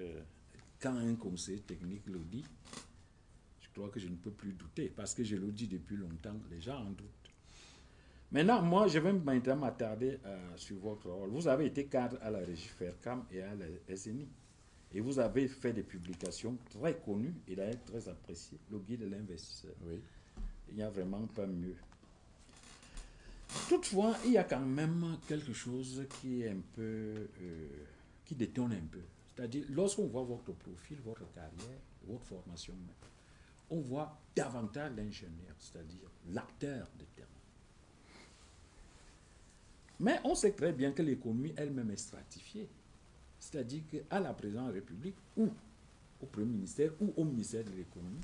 quand un conseiller technique le dit, je crois que je ne peux plus douter parce que je le dis depuis longtemps, les gens en doutent. Maintenant, moi, je vais maintenant m'attarder sur votre rôle. Vous avez été cadre à la régie FERCAM et à la SNI. Et vous avez fait des publications très connues et d'ailleurs très appréciées. Le guide de l'investisseur. Oui. Il n'y a vraiment pas mieux. Toutefois, il y a quand même quelque chose qui est un peu... qui détonne un peu. C'est-à-dire, lorsqu'on voit votre profil, votre carrière, votre formation, on voit davantage l'ingénieur, c'est-à-dire l'acteur de terrain. Mais on sait très bien que l'économie elle-même est stratifiée. C'est-à-dire qu'à la présidence de la République, ou au Premier ministère, ou au ministère de l'économie,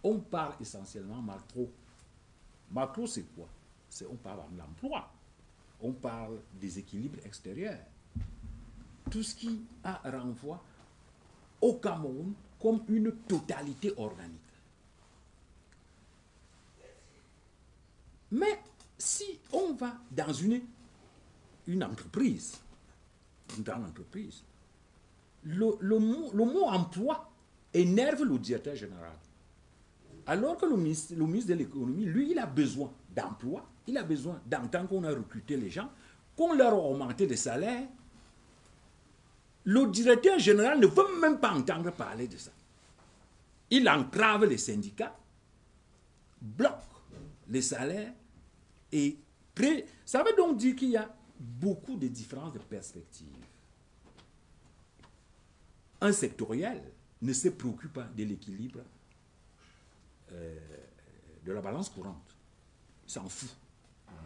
on parle essentiellement macro. Macro, c'est quoi? On parle de l'emploi. On parle des équilibres extérieurs. Tout ce qui renvoie au Cameroun comme une totalité organique. Mais si on va dans une entreprise, une grande entreprise, le mot emploi énerve le directeur général. Alors que le ministre de l'économie, lui, il a besoin d'emploi, il a besoin d'entendre qu'on a recruté les gens, qu'on leur a augmenté les salaires. Le directeur général ne veut même pas entendre parler de ça. Il entrave les syndicats, bloque les salaires et ça veut donc dire qu'il y a beaucoup de différences de perspectives. Un sectoriel ne se préoccupe pas de l'équilibre de la balance courante. Il s'en fout.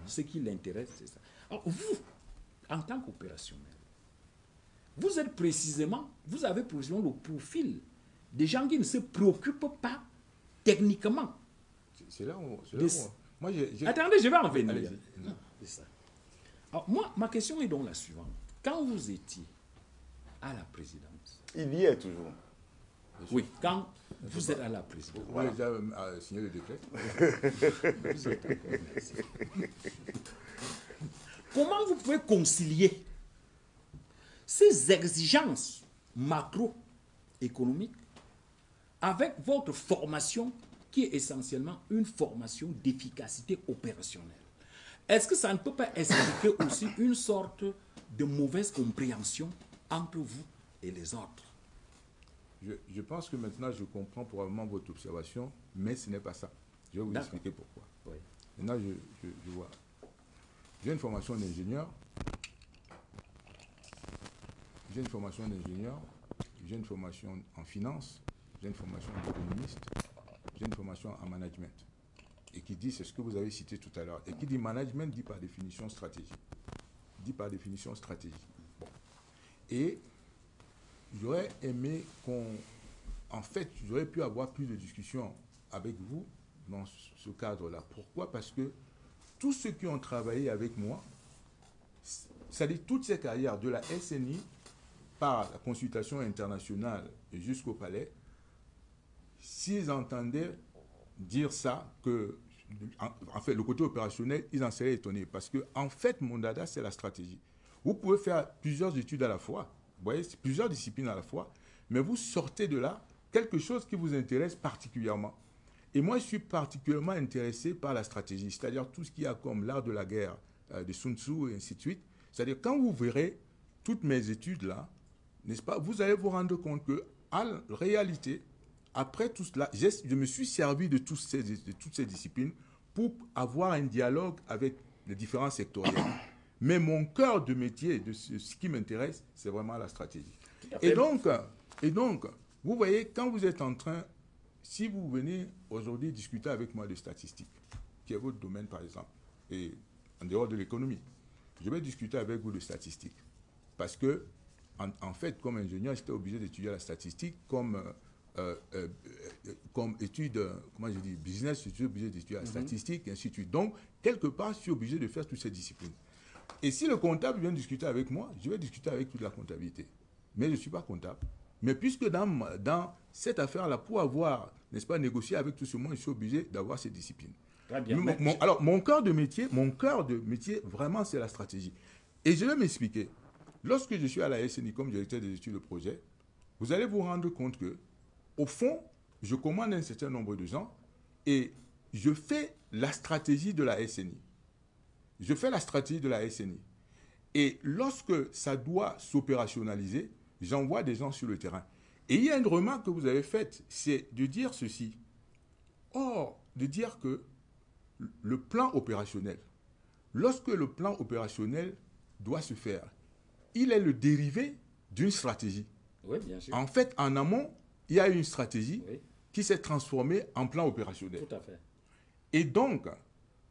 Ce qui l'intéresse, c'est ça. Alors, vous, en tant qu'opérationnel, vous avez précisément le profil des gens qui ne se préoccupent pas techniquement. C'est là où... Moi, attendez, je vais en venir. C'est ça. Alors, moi, ma question est donc la suivante. Quand vous étiez à la présidence... Il y est toujours. Oui, quand vous êtes à la présidence... Vous avez déjà signé le décret. Vous êtes encore, merci. Comment vous pouvez concilier ces exigences macroéconomiques avec votre formation qui est essentiellement une formation d'efficacité opérationnelle? Est-ce que ça ne peut pas expliquer aussi une sorte de mauvaise compréhension entre vous et les autres? Je pense que maintenant, je comprends probablement votre observation, mais ce n'est pas ça. Je vais vous expliquer pourquoi. Oui. Maintenant, je vois. J'ai une formation d'ingénieur. J'ai une formation en finance. J'ai une formation d'économiste. J'ai une formation en management. Et qui dit, c'est ce que vous avez cité tout à l'heure, et qui dit management dit par définition stratégie. Bon. Et j'aurais aimé j'aurais pu avoir plus de discussions avec vous dans ce cadre-là. Pourquoi? Parce que tous ceux qui ont travaillé avec moi, c'est-à-dire toutes ces carrières, de la SNI, par la consultation internationale jusqu'au palais, s'ils entendaient dire ça, en fait, le côté opérationnel, ils en seraient étonnés. Parce que, en fait, mon dada, c'est la stratégie. Vous pouvez faire plusieurs études à la fois, vous voyez, plusieurs disciplines à la fois, mais vous sortez de là quelque chose qui vous intéresse particulièrement. Et moi, je suis particulièrement intéressé par la stratégie, c'est-à-dire tout ce qu'il y a comme l'art de la guerre de Sun Tzu et ainsi de suite. C'est-à-dire, quand vous verrez toutes mes études là, n'est-ce pas, vous allez vous rendre compte que, en réalité, après tout cela, je me suis servi de toutes ces disciplines pour avoir un dialogue avec les différents sectoriels. Mais mon cœur de métier, de ce qui m'intéresse, c'est vraiment la stratégie. Et donc, vous voyez, quand vous êtes en train, si vous venez aujourd'hui discuter avec moi de statistiques, qui est votre domaine par exemple, et en dehors de l'économie, je vais discuter avec vous de statistiques. Parce que, en fait, comme ingénieur, j'étais obligé d'étudier la statistique comme étude, comment je dis, business, je suis obligé d'étudier la statistique, et ainsi de suite. Donc, quelque part, je suis obligé de faire toutes ces disciplines. Et si le comptable vient discuter avec moi, je vais discuter avec toute la comptabilité. Mais je ne suis pas comptable. Mais puisque dans cette affaire-là, pour avoir, n'est-ce pas, négocié avec tout ce monde, je suis obligé d'avoir ces disciplines. Très bien. Alors, mon cœur de métier, vraiment, c'est la stratégie. Et je vais m'expliquer. Lorsque je suis à la SNI comme directeur des études de projet, vous allez vous rendre compte que, au fond, je commande un certain nombre de gens et je fais la stratégie de la SNI. Je fais la stratégie de la SNI. Et lorsque ça doit s'opérationnaliser, j'envoie des gens sur le terrain. Et il y a une remarque que vous avez faite, c'est de dire ceci. Or, de dire que le plan opérationnel, lorsque le plan opérationnel doit se faire, il est le dérivé d'une stratégie. Oui, bien sûr. En fait, en amont, il y a une stratégie qui s'est transformée en plan opérationnel. Tout à fait. Et donc,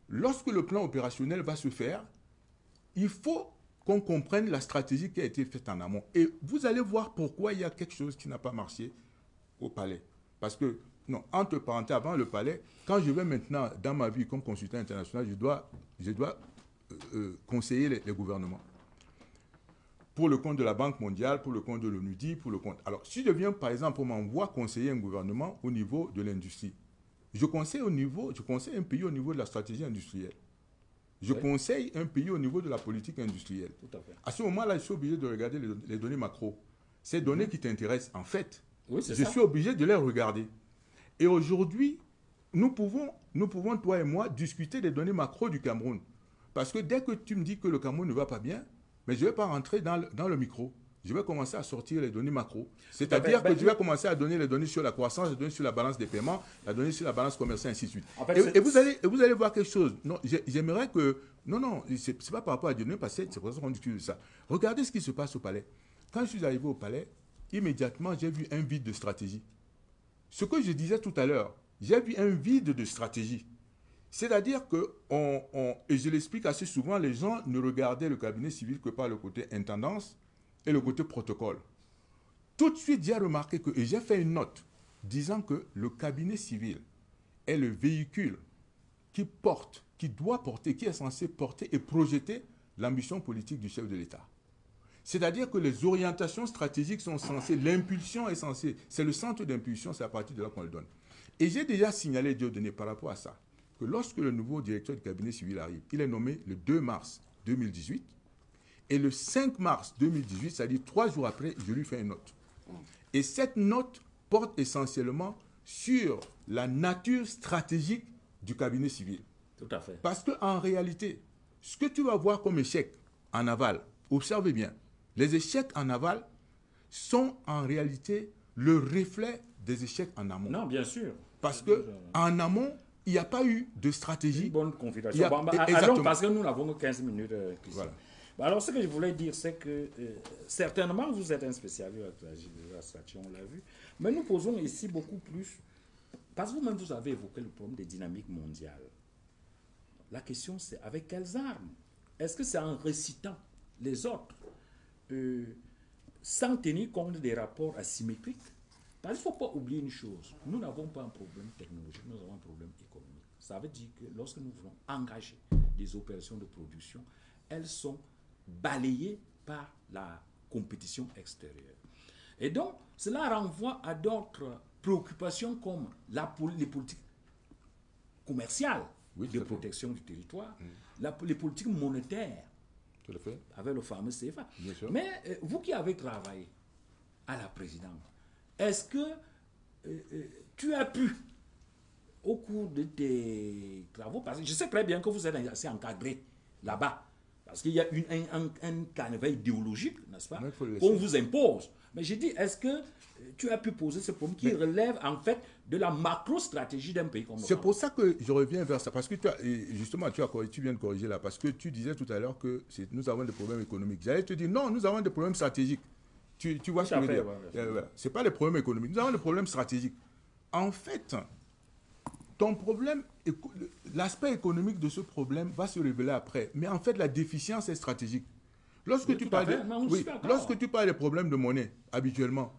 lorsque le plan opérationnel va se faire, il faut qu'on comprenne la stratégie qui a été faite en amont. Et vous allez voir pourquoi il y a quelque chose qui n'a pas marché au palais. Parce que, non, entre parenthèses, avant le palais, quand je vais maintenant dans ma vie comme consultant international, je dois conseiller les gouvernements. Pour le compte de la Banque mondiale, pour le compte de l'ONUDI, pour le compte... Alors, si je viens, par exemple, on m'envoie conseiller un gouvernement au niveau de l'industrie, je conseille un pays au niveau de la stratégie industrielle. Je conseille un pays au niveau de la politique industrielle. Tout à fait. À ce moment-là, je suis obligé de regarder les données macro. Ces données qui t'intéressent, en fait, je suis obligé de les regarder. Et aujourd'hui, nous pouvons, toi et moi, discuter des données macro du Cameroun. Parce que dès que tu me dis que le Cameroun ne va pas bien, mais je ne vais pas rentrer dans le micro. Je vais commencer à sortir les données macro. C'est-à-dire que je vais commencer à donner les données sur la croissance, les données sur la balance des paiements, la donnée sur la balance commerciale, ainsi de suite. En fait, et vous allez voir quelque chose. Non, j'aimerais que... Non, ce n'est pas par rapport à Dieu, parce que c'est pour ça qu'on discute de ça. Regardez ce qui se passe au palais. Quand je suis arrivé au palais, immédiatement, j'ai vu un vide de stratégie. Ce que je disais tout à l'heure, j'ai vu un vide de stratégie. C'est-à-dire que, et je l'explique assez souvent, les gens ne regardaient le cabinet civil que par le côté intendance et le côté protocole. Tout de suite, j'ai remarqué que, et j'ai fait une note, disant que le cabinet civil est le véhicule qui doit porter, qui est censé porter et projeter l'ambition politique du chef de l'État. C'est-à-dire que les orientations stratégiques sont censées, l'impulsion est censée, c'est le centre d'impulsion, c'est à partir de là qu'on le donne. Et j'ai déjà signalé, Dieudonné, par rapport à ça, que lorsque le nouveau directeur du cabinet civil arrive, il est nommé le 2 mars 2018, et le 5 mars 2018, c'est-à-dire 3 jours après, je lui fais une note. Et cette note porte essentiellement sur la nature stratégique du cabinet civil. Tout à fait. Parce qu'en réalité, ce que tu vas voir comme échec en aval, observez bien, les échecs en aval sont en réalité le reflet des échecs en amont. Non, bien sûr. Parce qu'en amont, il n'y a pas eu de stratégie. Une bonne configuration. Allons, parce que nous n'avons que 15 minutes. Voilà. Alors, ce que je voulais dire, c'est que certainement, vous êtes un spécialiste de la stratégie, on l'a vu. Mais nous posons ici beaucoup plus, parce que vous-même, vous avez évoqué le problème des dynamiques mondiales. La question, c'est avec quelles armes? Est-ce que c'est en récitant les autres, sans tenir compte des rapports asymétriques? Parce qu'il ne faut pas oublier une chose. Nous n'avons pas un problème technologique, nous avons un problème économique. Ça veut dire que lorsque nous voulons engager des opérations de production, elles sont balayées par la compétition extérieure. Et donc, cela renvoie à d'autres préoccupations comme les politiques commerciales de protection du territoire, les politiques monétaires, tout à fait, avec le fameux CFA. Bien sûr. Mais vous qui avez travaillé à la présidence, est-ce que tu as pu, au cours de tes travaux, parce que je sais très bien que vous êtes assez encadré là-bas, parce qu'il y a un carnaval idéologique, n'est-ce pas, qu'on vous impose. Mais j'ai dit, est-ce que tu as pu poser ce problème qui relève en fait de la macro-stratégie d'un pays comme le Cameroun? C'est pour ça que je reviens vers ça, parce que justement, tu viens de corriger là, parce que tu disais tout à l'heure que nous avons des problèmes économiques. J'allais te dire, non, nous avons des problèmes stratégiques. Tu vois ce que je veux dire? Voilà. Ce n'est pas des problèmes économiques, nous avons des problèmes stratégiques. En fait, ton problème, l'aspect économique de ce problème va se révéler après. Mais en fait, la déficience est stratégique. Lorsque tu parles des problèmes de monnaie, habituellement,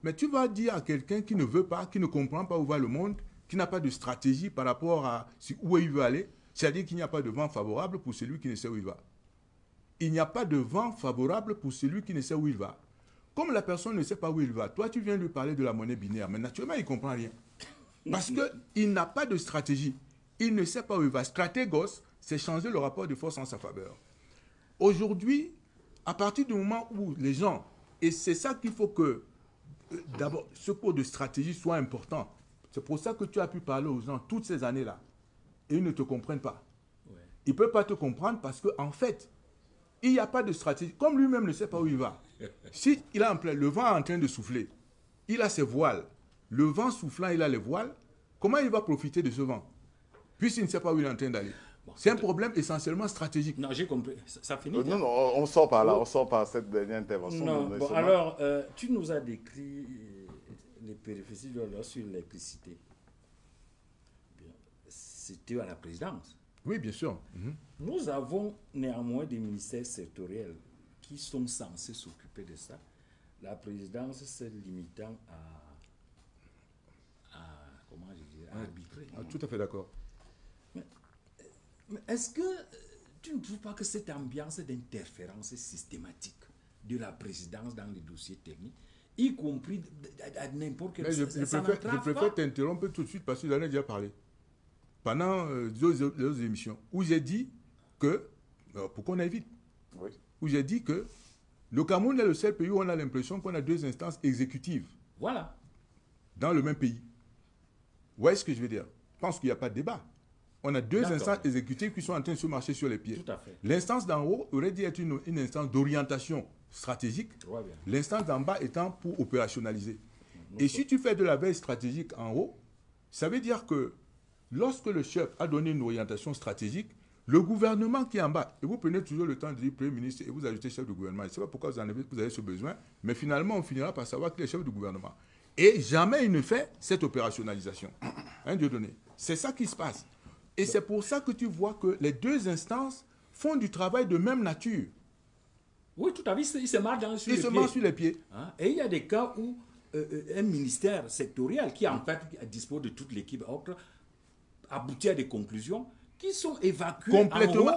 mais tu vas dire à quelqu'un qui ne veut pas, qui ne comprend pas où va le monde, qui n'a pas de stratégie par rapport à où il veut aller, c'est-à-dire qu'il n'y a pas de vent favorable pour celui qui ne sait où il va. Il n'y a pas de vent favorable pour celui qui ne sait où il va. Comme la personne ne sait pas où il va, toi tu viens lui parler de la monnaie binaire, mais naturellement il ne comprend rien. Parce qu'il n'a pas de stratégie. Il ne sait pas où il va. Stratégos, c'est changer le rapport de force en sa faveur. Aujourd'hui, à partir du moment où les gens, et c'est ça qu'il faut que, d'abord, ce cours de stratégie soit important. C'est pour ça que tu as pu parler aux gens toutes ces années-là. Et ils ne te comprennent pas. Ouais. Ils ne peuvent pas te comprendre parce qu'en fait, il n'y a pas de stratégie. Comme lui-même ne sait pas où il va. Si il a le vent est en train de souffler, il a ses voiles. Le vent soufflant, il a les voiles. Comment il va profiter de ce vent? Puisqu'il ne sait pas où il est en train d'aller. Bon, c'est un problème essentiellement stratégique. Non, j'ai compris. Ça finit. Non, on sort par là. On sort par cette dernière intervention. Non, bon, alors, tu nous as décrit les périphéries de la sur l'électricité. C'était à la présidence. Oui, bien sûr. Nous avons néanmoins des ministères sectoriels qui sont censés s'occuper de ça. La présidence se limitant comment je dirais, à arbitrer. Tout à fait d'accord. Mais est-ce que tu ne trouves pas que cette ambiance d'interférence systématique de la présidence dans les dossiers techniques, y compris à n'importe quel... Je préfère t'interrompre tout de suite parce que j'en ai déjà parlé. Pendant deux émissions, où j'ai dit que, pour qu'on aille vite, où j'ai dit que le Cameroun est le seul pays où on a l'impression qu'on a deux instances exécutives. Voilà. Dans le même pays. Vous voyez ce que je veux dire? Je pense qu'il n'y a pas de débat. On a deux instances exécutives qui sont en train de se marcher sur les pieds. Tout à fait. L'instance d'en haut aurait dû être une instance d'orientation stratégique. L'instance d'en bas étant pour opérationnaliser. Et si tu fais de la veille stratégique en haut, ça veut dire que lorsque le chef a donné une orientation stratégique, le gouvernement qui est en bas, et vous prenez toujours le temps de dire Premier ministre et vous ajoutez chef de gouvernement, je ne sais pas pourquoi vous avez ce besoin, mais finalement on finira par savoir qui est chef de gouvernement. Et jamais il ne fait cette opérationnalisation. Hein, Dieu donné. C'est ça qui se passe. Et c'est pour ça que tu vois que les deux instances font du travail de même nature. Oui, tout à fait, ils se marchent sur les pieds. Hein? Et il y a des cas où un ministère sectoriel qui en fait dispose de toute l'équipe aboutit à des conclusions qui sont évacuées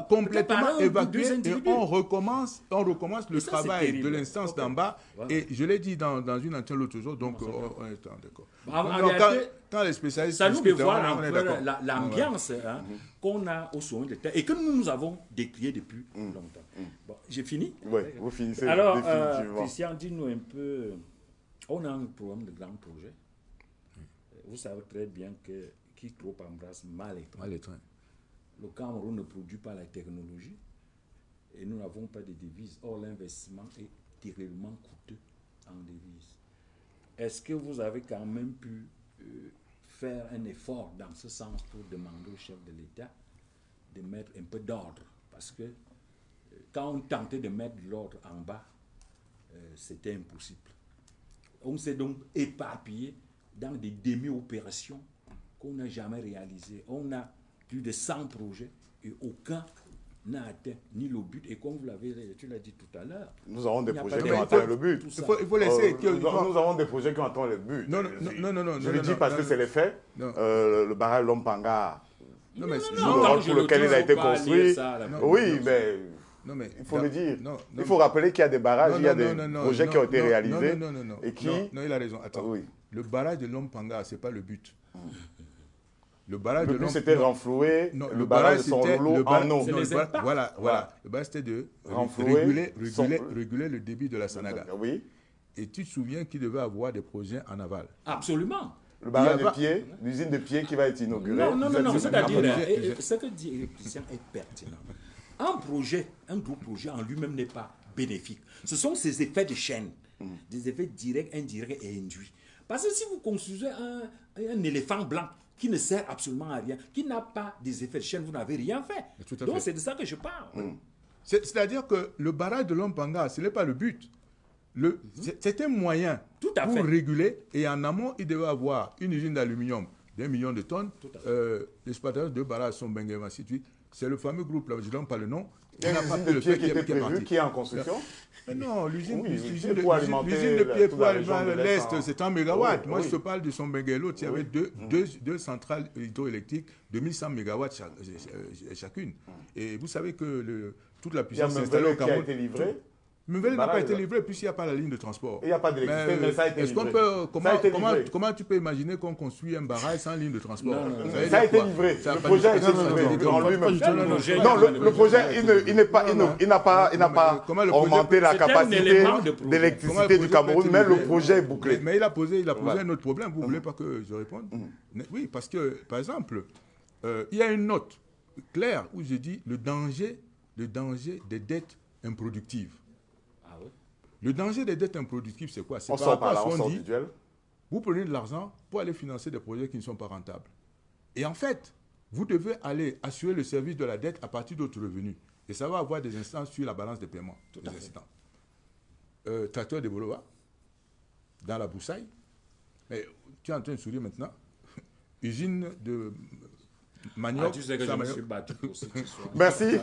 complètement évacuées et on recommence le travail de l'instance d'en bas. Voilà. Et je l'ai dit dans une antenne l'autre jour, donc on est d'accord. Quand les spécialistes ça nous dévoile l'ambiance qu'on a au sommet de terre et que nous avons décrié depuis longtemps. Bon, j'ai fini? Oui, vous finissez. Alors, Christian, dis-nous un peu, on a un programme de grands projets. Vous savez très bien que qui trop embrasse mal les trains. Le Cameroun ne produit pas la technologie et nous n'avons pas de devises. Or, l'investissement est terriblement coûteux en devises. Est-ce que vous avez quand même pu faire un effort dans ce sens pour demander au chef de l'État de mettre un peu d'ordre? Parce que quand on tentait de mettre de l'ordre en bas, c'était impossible. On s'est donc éparpillé dans des demi-opérations qu'on n'a jamais réalisées. On a plus de 100 projets et aucun n'a atteint ni le but. Et comme tu l'as dit tout à l'heure, nous avons des projets qui ont atteint le but. Il faut laisser. Nous avons des projets qui ont atteint le but. Non. Je le dis parce que c'est les faits. Le barrage Lompanga, pour lequel il a été construit. Oui, mais il faut le dire. Il faut rappeler qu'il y a des barrages, il y a des projets qui ont été réalisés. Non, il a raison. Attends. Le barrage de Lompanga, ce n'est pas le but. Le but c'était renflouer le barrage de Sonlolo en eau. Voilà. Le barrage c'était de réguler le débit de la Sanaga. Oui. Et tu te souviens qu'il devait avoir des projets en aval. Absolument. Le barrage de pied, l'usine de pied qui va être inaugurée. Non, c'est-à-dire, ce que dit Christian est pertinent. Un gros projet en lui-même n'est pas bénéfique. Ce sont ces effets de chaîne, des effets directs, indirects et induits. Parce que si vous construisez un éléphant blanc qui ne sert absolument à rien, qui n'a pas des effets de chaîne, vous n'avez rien fait. Donc c'est de ça que je parle. C'est-à-dire que le barrage de Lompanga, ce n'est pas le but. C'est un moyen pour réguler, et en amont, il devait avoir une usine d'aluminium d'1 million de tonnes. L'exploitation de barrages sont Benguema situés. C'est le fameux groupe, là, je ne donne pas le nom. Il y a une usine de pied qui était prévue, qui est en construction. Non, l'usine de pied pour alimenter l'Est, c'est 100 MW. Moi, je te parle de son Benguelo. Il y avait deux centrales hydroélectriques de 1100 MW chacune. Et vous savez que toute la puissance s'est installée au Cameroun. Qui a été livrée. Meuvelle n'a pas été livrée puisqu'il n'y a pas la ligne de transport. Il n'y a pas d'électricité, mais ça a été livré. Comment tu peux imaginer qu'on construit un barrage sans ligne de transport? Ça a été livré. Le projet a été livré en lui-même. Non, le projet, il n'a pas augmenté la capacité d'électricité du Cameroun, mais le projet est bouclé. Mais il a posé un autre problème. Vous ne voulez pas que je réponde? Oui, parce que, par exemple, il y a une note claire où je dis le danger des dettes improductives. Le danger des dettes improductives, c'est quoi? C'est par rapport à ce qu'on dit. Vous prenez de l'argent pour aller financer des projets qui ne sont pas rentables. Et en fait, vous devez aller assurer le service de la dette à partir d'autres revenus. Et ça va avoir des instances sur la balance des paiements. Tracteur de Boloa, dans la Boussaille. Mais tu es en train de sourire maintenant. Usine de manioc. Tu sais que je me suis battu pour cette histoire. Merci.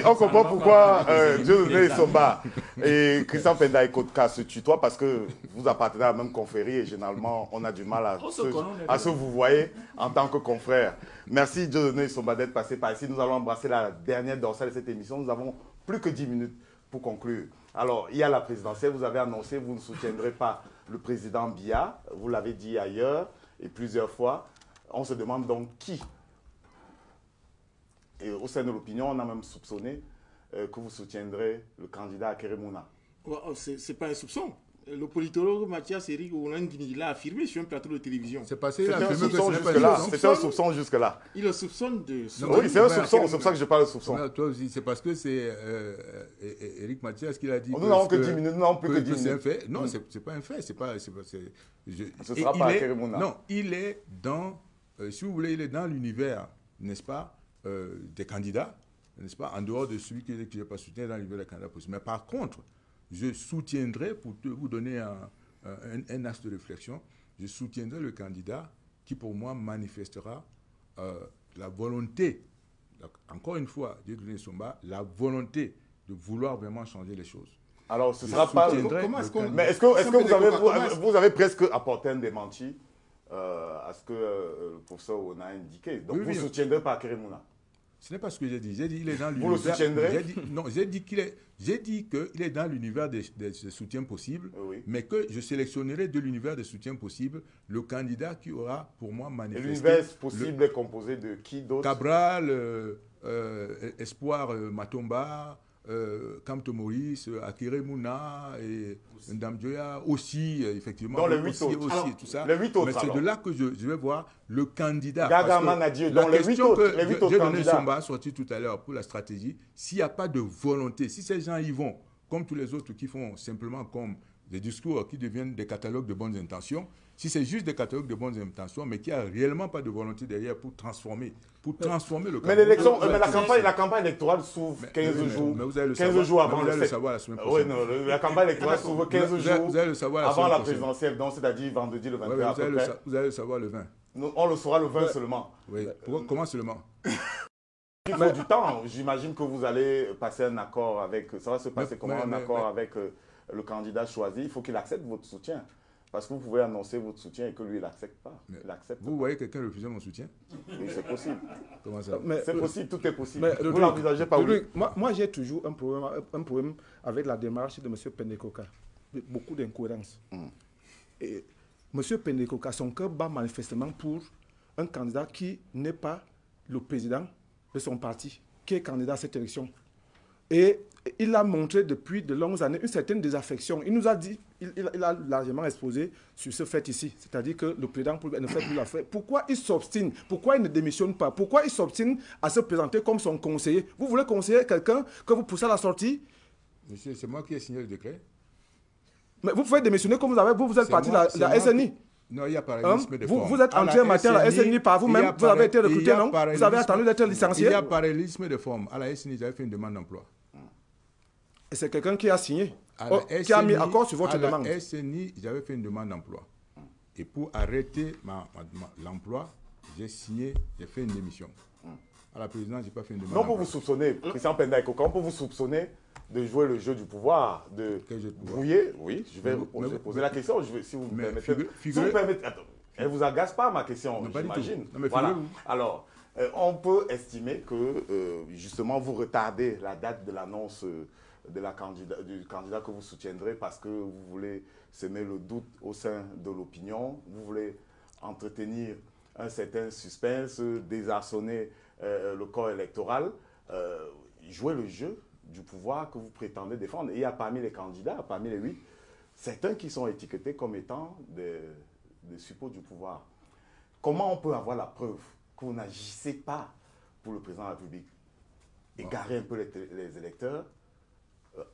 On comprend pourquoi Dieudonné Somba et Christian Penda et Kotka se tutoient, parce que vous appartenez à la même confrérie et généralement on a du mal à se vous voyez en tant que confrères. Merci Dieudonné Somba d'être passé par ici. Nous allons embrasser la dernière dorsale de cette émission. Nous avons plus que 10 minutes pour conclure. Alors, il y a la présidentielle. Vous avez annoncé, vous ne soutiendrez pas le président Biya. Vous l'avez dit ailleurs et plusieurs fois. On se demande donc qui. Et au sein de l'opinion, on a même soupçonné que vous soutiendrez le candidat Akeré Mouna. Ce n'est pas un soupçon. Le politologue Mathias Eric Oulangini l'a affirmé sur un plateau de télévision. C'est passé là. C'était un soupçon jusque-là. Il le soupçonne de... Oui, c'est un soupçon. C'est pour ça que je parle de soupçon. Toi aussi, c'est parce que c'est Eric Mathias qui l'a dit. Nous n'avons que 10 minutes. Non, plus que 10 minutes. C'est un fait. Non, c'est pas un fait. Ce ne sera pas Akeré Mouna. Non, il est dans... si vous voulez, il est dans l'univers, n'est-ce pas, des candidats, n'est-ce pas, en dehors de celui qui n'est pas soutenu dans l'univers des candidats possibles. Mais par contre, je soutiendrai, pour vous donner un axe de réflexion, je soutiendrai le candidat qui, pour moi, manifestera la volonté, encore une fois, Dieudonné Somba, la volonté de vouloir vraiment changer les choses. Alors, ce ne sera pas... Mais est-ce que vous avez presque apporté un démenti à ce que le professeur on a indiqué? Donc, vous ne soutiendrez pas Akeré Mouna? Ce n'est pas ce que j'ai dit. J'ai dit qu'il est dans l'univers. Vous le soutiendrez? Non, j'ai dit qu'il est dans l'univers des soutiens possibles, mais que je sélectionnerai de l'univers des soutiens possibles le candidat qui aura, pour moi, manifesté. L'univers possible est composé de qui d'autre? Cabral, Espoir Matomba, Kamto Maurice, Akeré Mouna et Ndamdjoya aussi, effectivement. Dans les 8 autres. Aussi, alors, tout ça. Les 8 autres, mais c'est de là que je vais voir le candidat. Gaga Manadieu, dans les 8 autres. Les 8 autres candidats. Somba a sorti tout à l'heure pour la stratégie. S'il n'y a pas de volonté, si ces gens y vont, comme tous les autres qui font simplement comme des discours qui deviennent des catalogues de bonnes intentions, si c'est juste des catalogues de bonnes intentions, mais qu'il n'y a réellement pas de volonté derrière pour transformer le Mais l'élection, la campagne électorale s'ouvre 15 jours. Mais vous allez le 15 jours avant vous allez le savoir la semaine prochaine. Oui, non, la campagne électorale s'ouvre 15 jours avant la présidentielle, donc c'est-à-dire vendredi le 21 à peu près. Vous allez le savoir le 20. On le saura le 20 seulement. Oui. Comment seulement? Il faut du temps. J'imagine que vous allez passer un accord avec... Ça va se passer comment un accord avec le candidat choisi? Il faut qu'il accepte votre soutien. Parce que vous pouvez annoncer votre soutien et que lui, il n'accepte pas. Vous voyez quelqu'un refuser mon soutien? Oui, c'est possible. Comment ça? C'est possible, tout est possible. Vous l'envisagez pas, oui. Moi, j'ai toujours un problème avec la démarche de M. Pendekoka. Beaucoup d'incohérences. Et M. Pendekoka, son cœur bat manifestement pour un candidat qui n'est pas le président de son parti, qui est candidat à cette élection. Et il a montré depuis de longues années une certaine désaffection. Il nous a dit, il a largement exposé sur ce fait ici. C'est-à-dire que le président ne fait plus l'affaire. Pourquoi il s'obstine? Pourquoi il ne démissionne pas? Pourquoi il s'obstine à se présenter comme son conseiller? Vous voulez conseiller quelqu'un que vous poussez à la sortie? Monsieur, c'est moi qui ai signé le décret. Mais vous pouvez démissionner comme vous êtes parti de la SNI. Non, il y a parallélisme de forme. Vous êtes entré en matière à la SNI par vous-même. Vous avez été recruté, non? Vous avez attendu d'être licencié. Il y a parallélisme de forme. À la SNI, j'avais fait une demande d'emploi. Et c'est quelqu'un qui a signé, qui a mis accord sur votre demande. À la SNI, j'avais fait une demande d'emploi. Et pour arrêter l'emploi, j'ai fait une démission. À la présidence, je n'ai pas fait une demande d'emploi. Non, pour vous soupçonner, président Penda Ekoka, on peut vous soupçonner de jouer le jeu du pouvoir, de brouiller. Oui, je vais poser la question, si vous me permettez. Si vous me permettez, attends, elle ne vous agace pas ma question, j'imagine. Voilà. Alors, on peut estimer que, justement, vous retardez la date de l'annonce du candidat que vous soutiendrez parce que vous voulez semer le doute au sein de l'opinion, vous voulez entretenir un certain suspense, désarçonner le corps électoral, jouer le jeu du pouvoir que vous prétendez défendre. Et il y a parmi les candidats, parmi les 8, certains qui sont étiquetés comme étant des suppôts du pouvoir. Comment on peut avoir la preuve que vous n'agissez pas pour le président de la République? Égarer un peu les électeurs,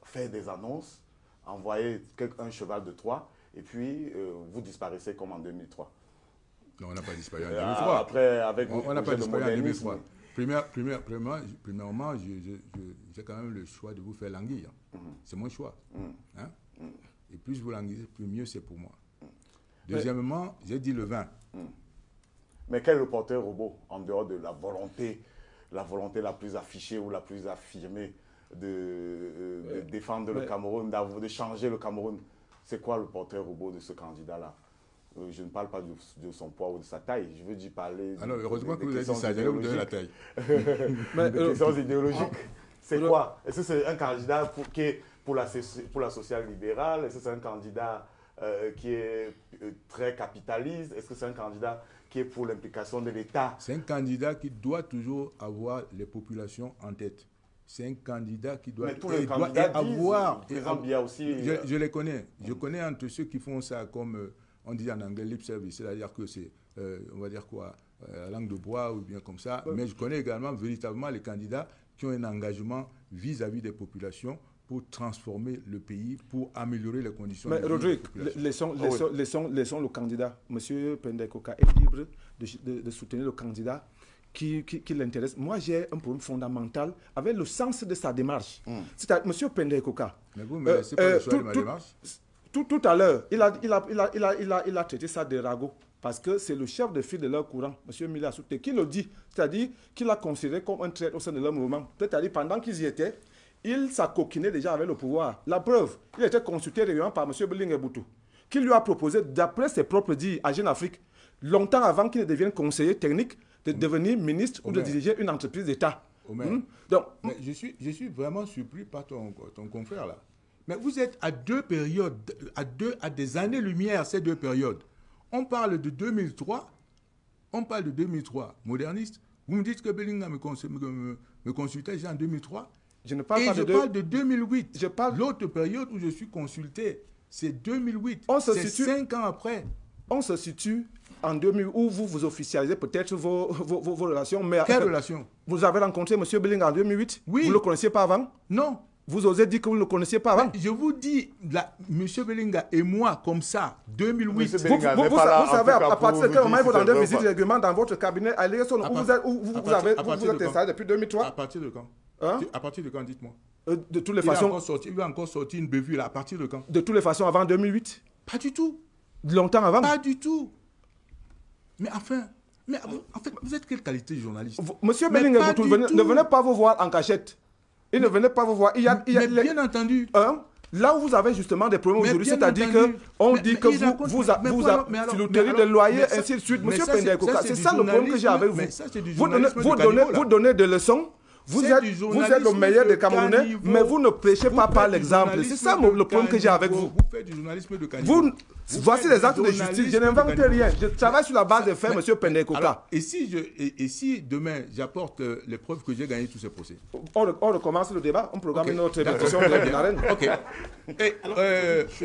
faire des annonces, envoyer un cheval de Troie, et puis vous disparaissez comme en 2003. Non, on n'a pas disparu en 2003. Après, avec on n'a pas disparu en 2003. Premièrement, j'ai quand même le choix de vous faire languir. C'est mon choix. Hein? Et plus vous languissez, plus mieux c'est pour moi. Deuxièmement, j'ai dit le vin. Mais quel reporter robot, en dehors de la volonté la plus affichée ou la plus affirmée de défendre le Cameroun, de changer le Cameroun, c'est quoi le porteur robot de ce candidat-là? Je ne parle pas de son poids ou de sa taille, je veux dire parler... Alors, heureusement que vous avez dit ça, j'allais vous donner la taille. Des questions idéologiques, c'est quoi? Est-ce que c'est un candidat qui est pour la social-libérale? Est-ce que c'est un candidat qui est très capitaliste? Est-ce que c'est un candidat qui est pour l'implication de l'État? C'est un candidat qui doit toujours avoir les populations en tête. C'est un candidat qui doit, avoir... Je les connais. Je connais entre ceux qui font ça comme on dit en anglais lip service, c'est-à-dire que c'est, on va dire quoi, la langue de bois ou bien comme ça. Mais je connais également véritablement les candidats qui ont un engagement vis-à-vis des populations pour transformer le pays, pour améliorer les conditions de vie. Mais Rodrigue, laissons le candidat. Monsieur Penda Ekoka est libre de soutenir le candidat qui l'intéresse. Moi, j'ai un problème fondamental avec le sens de sa démarche. C'est-à-dire, monsieur Penda Ekoka. Mais vous, mais c'est pas le choix de ma démarche. Tout à l'heure, il a traité ça de ragot. Parce que c'est le chef de file de leur courant, M. Mila Souté, qui le dit. C'est-à-dire qu'il l'a considéré comme un traître au sein de leur mouvement. C'est-à-dire, pendant qu'ils y étaient, il s'acoquinait déjà avec le pouvoir. La preuve, il était consulté régulièrement par M. Beling Eboutou, qui lui a proposé, d'après ses propres dits à Jeune Afrique, longtemps avant qu'il ne devienne conseiller technique, de devenir ministre ou de diriger une entreprise d'État. Donc, mais je suis vraiment surpris par ton confrère là. Mais vous êtes à deux périodes, à des années-lumière, ces deux périodes. On parle de 2003, moderniste. Vous me dites que Bellingham me consultait déjà en 2003. Je ne parle et pas je parle de 2008. L'autre période où je suis consulté, c'est 2008. C'est 5 ans après. On se situe en 2000 où vous officialisez peut-être vos relations. Mais quelles relations? Vous avez rencontré M. Bellingham en 2008? Oui. Vous ne le connaissiez pas avant? Non. Vous osez dire que vous ne le connaissiez pas avant? Je vous dis, M. Bellingham et moi, comme ça, 2008. Vous savez, à partir de quel moment vous rendez visite régulièrement dans votre cabinet à l'IRSO où vous êtes installé depuis 2003? À partir de quand? À partir de quand, dites-moi? De toutes les façons. Il va encore sortir une bévue là, à partir de quand? De toutes les façons, avant 2008? Pas du tout. Longtemps avant? Pas du tout. Mais enfin, en fait, vous êtes quelle qualité de journaliste? Monsieur Bellingham ne venez pas vous voir en cachette. Il ne venait pas vous voir. Mais bien entendu. Là où vous avez justement des problèmes aujourd'hui, c'est-à-dire qu'on dit que vous filouterie de loyer, ainsi de suite. Monsieur Penda Ekoka, c'est ça le problème que j'ai avec vous. Vous donnez des leçons Vous êtes le meilleur des Camerounais, mais vous ne prêchez pas par l'exemple. C'est ça le problème que j'ai avec vous. Vous faites du journalisme de caniveau. Voici les actes de justice. Je n'invente rien. Je travaille sur la base des faits, M. Pendekoka. Et si demain j'apporte les preuves que j'ai gagné tous ces procès? On recommence le débat. On programme une autre émission de l'arène. Ok.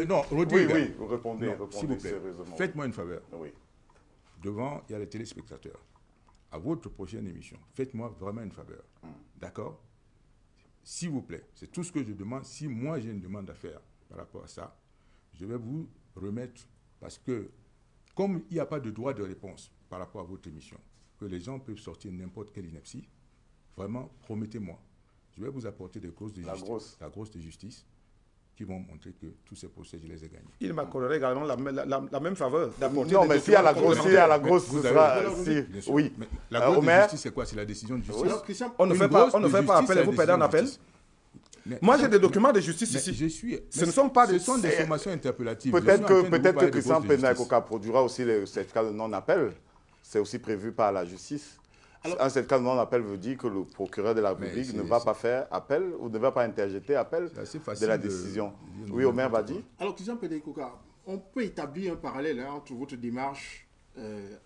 Non, Rodrigue. Oui, vous répondez. S'il vous plaît, sérieusement. faites-moi une faveur. Oui. Devant, il y a les téléspectateurs. À votre prochaine émission, faites-moi vraiment une faveur. D'accord? S'il vous plaît, c'est tout ce que je demande. Si moi j'ai une demande à faire par rapport à ça, je vais vous remettre, parce que comme il n'y a pas de droit de réponse par rapport à votre émission, que les gens peuvent sortir n'importe quelle ineptie, vraiment, promettez-moi, je vais vous apporter des causes de justice, la grosse de justice, qui vont montrer que tous ces procès, je les ai gagnés. Il m'accorderait également la même faveur d'apporter. Non, mais s'il y a la grosse, ce sera. Oui. Mais la grosse de justice, c'est quoi? C'est la décision de justice. Alors, Christian, On ne fait pas appel et vous perdez en appel. Moi, j'ai des documents de justice ici. Ce ne sont pas des... Ce sont des sommations interpellatives. Peut-être que Christian Pendekoka produira aussi le certificat de non-appel. C'est aussi prévu par la justice. Alors, un certificat de non-appel veut dire que le procureur de la République ne va pas faire appel ou ne va pas interjeter appel de la décision. Oui, Omer va dire. Alors, Christian Pendekoka, on peut établir un parallèle entre votre démarche